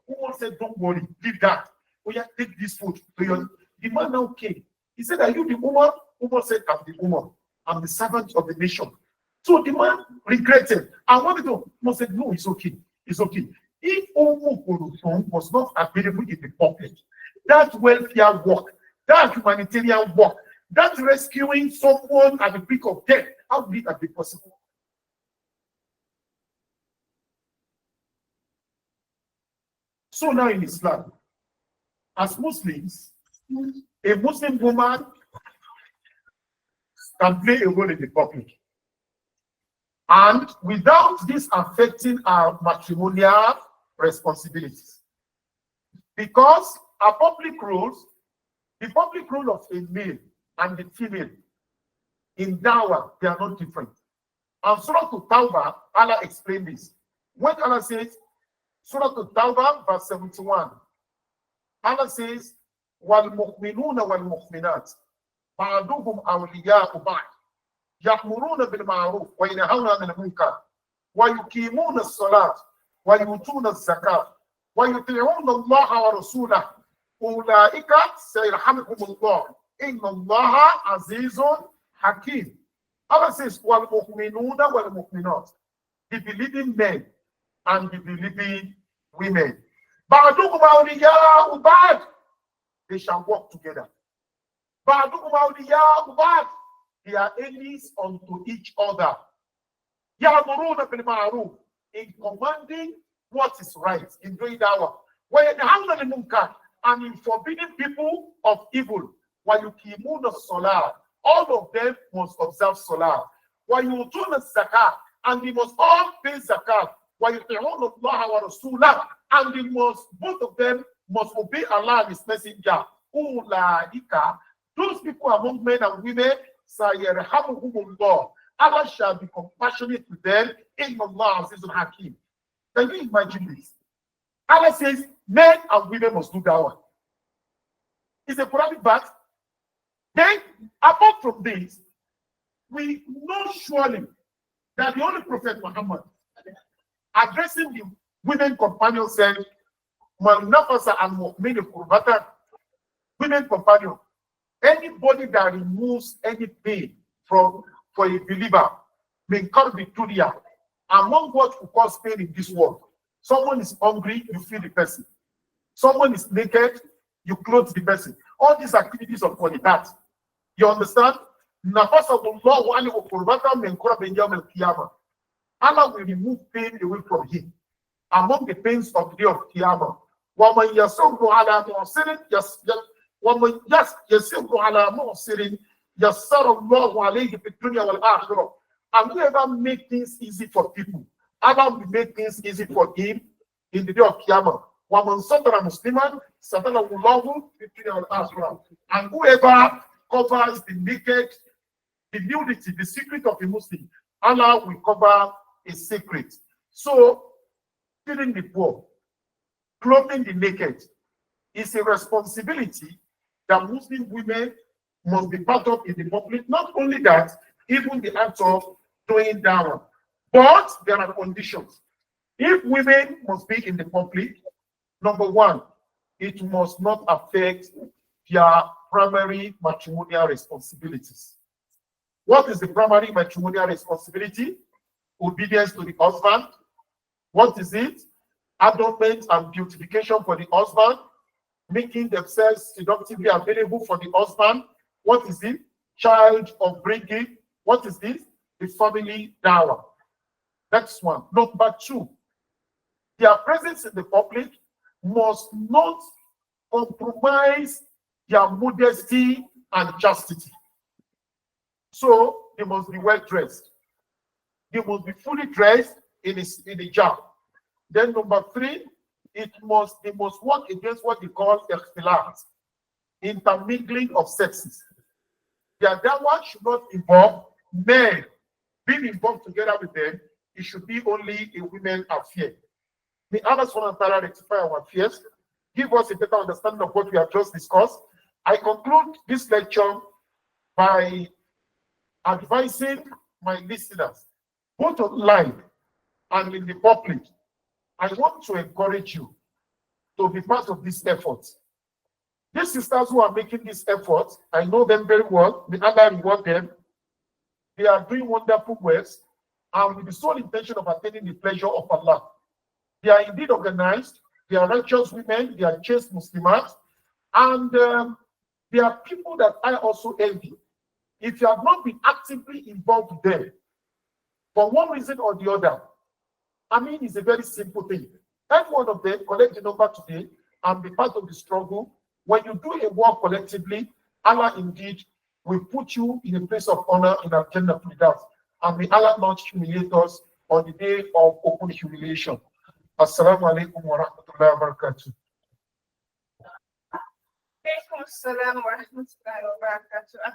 [SPEAKER 4] Umar said, "Don't worry, leave that. Oh yeah, take this food to your." The man now came. He said, "Are you the Umar?" Umar said, "I'm the Umar. I'm the servant of the nation." So the man regretted. I wanted to. Umar said, "No, it's okay. It's okay." If Kulthum was not available in the public, that welfare work, that humanitarian work, that rescuing someone at the brink of death, how would it have been possible? So now in Islam, as Muslims, a Muslim woman can play a role in the public. And without this affecting our matrimonial responsibilities. Because our public roles, the public role of a male and the female in dawah, they are not different. And Surah At-Tawbah, Allah explained this. When Allah says, Surah At-Tawbah, verse 71, Allah says, وَالْمُؤْمِنُونَ وَالْمُؤْمِنَاتِ بَعْضُهُمْ أَوْلِيَاءُ بَعْضٍ يَأْمُرُونَ بِالْمَعْرُوفِ وَيَنْهَوْنَ عَنِ الْمُنكَرِ وَيُقِيمُونَ الصَّلَاةَ وَيُؤْتُونَ الزَّكَاةَ وَيُطِيعُونَ اللَّهَ وَرَسُولَهُ أُولَئِكَ سَيَرْحَمُهُمُ اللَّهُ إِنَّ اللَّهَ عَزِيزٌ حَكِيمٌ. Allah says, وَالْمُؤْمِنُونَ وَالْمُؤْمِنَاتِ, the believing men and the believing women. بَعْضُهُمْ أَوْلِيَاءُ بَعْضٍ, they shall work together. بَعْضُهُمْ أَوْلِيَاءُ بَعْضٍ, they are enemies unto each other. يَأْمُرُونَ بِالْمَعْرُوفِ, in commanding what is right, in doing dawah. وَيَنْهَوْنَ عَنِ الْمُنكَرِ, and in forbidding people of evil. وَيُقِيمُونَ الصَّلَاةَ, all of them must observe salah. وَيُؤْتُونَ الزَّكَاةَ, and they must all pay zakat. وَيُطِيعُونَ اللَّهَ وَرَسُولَهُ, and they must, both of them must obey Allah and His Messenger. أُولَٰئِكَ, those people among men and women, سَيَرْحَمُهُمُ اللَّهُ, Allah shall be compassionate with them. إِنَّ اللَّهَ عَزِيزٌ حَكِيمٌ. Can you imagine this? Allah says men and women must do dawah. It's a Quranic verse. Then, apart from this, we know surely that the only Prophet Muhammad, addressing the women companions, said, Man nafasa al mu'min kurbatan, women companion, anybody that removes any pain for a believer, may be dunya, among what will cause pain in this world. Someone is hungry, you feed the person. Someone is naked, you clothe the person. All these activities of qualitat. You understand? Allah will remove pain away from him among the pains of the day of Qiyamah. وَمَنْ يَسُرُّ عَلَى مُعْسِرٍ يَسَّرَ اللَّهُ عَلَيْهِ فِي الدُّنْيَا وَالْآخِرَةِ. And whoever makes things easy for people, Allah will make things easy for him in the day of Qiyamah. وَمَنْ سَتَرَ مُسْلِمًا سَتَرَهُ اللَّهُ فِي الدُّنْيَا وَالْآخِرَةِ. And whoever covers the naked, the nudity, the secret of a Muslim, Allah will cover a secret. So, feeding the poor, clothing the naked, is a responsibility that Muslim women must be part of in the public. Not only that, even the act of doing dawah. But there are conditions. If women must be in the public, number one, it must not affect their primary matrimonial responsibilities. What is the primary matrimonial responsibility? Obedience to the husband. What is it? Adornment and beautification for the husband, making themselves seductively available for the husband. What is it? Child upbringing. What is this? The family dawah. That's one. Number two, their presence in the public must not compromise their modesty and chastity. So they must be well dressed. They must be fully dressed in a job. Then number three, they must work against what they call ikhtilat, intermingling of sexes. Their dawah should not involve men being involved together with them. It should be only a women affair. May Allah subhanahu wa ta'ala rectify our affairs, give us a better understanding of what we have just discussed. I conclude this lecture by advising my listeners, both online and in the public. I want to encourage you to be part of this effort. These sisters who are making this effort, I know them very well. May Allah reward them. They are doing wonderful works, and with the sole intention of attaining the pleasure of Allah. They are indeed organized. They are righteous women. They are chaste Muslims. And they are people that I also envy. If you have not been actively involved with them, for one reason or the other, I mean, it's a very simple thing. Every one of them collect the number today and be part of the struggle. When you do a work collectively, Allah indeed will put you in a place of honor in Al-Jannah Firdaus. And may Allah not humiliate us on the day of open humiliation. Assalamu alaikum wa rahmatullahi wa barakatuh.
[SPEAKER 1] Alaikum assalam wa rahmatullahi wa barakatuh.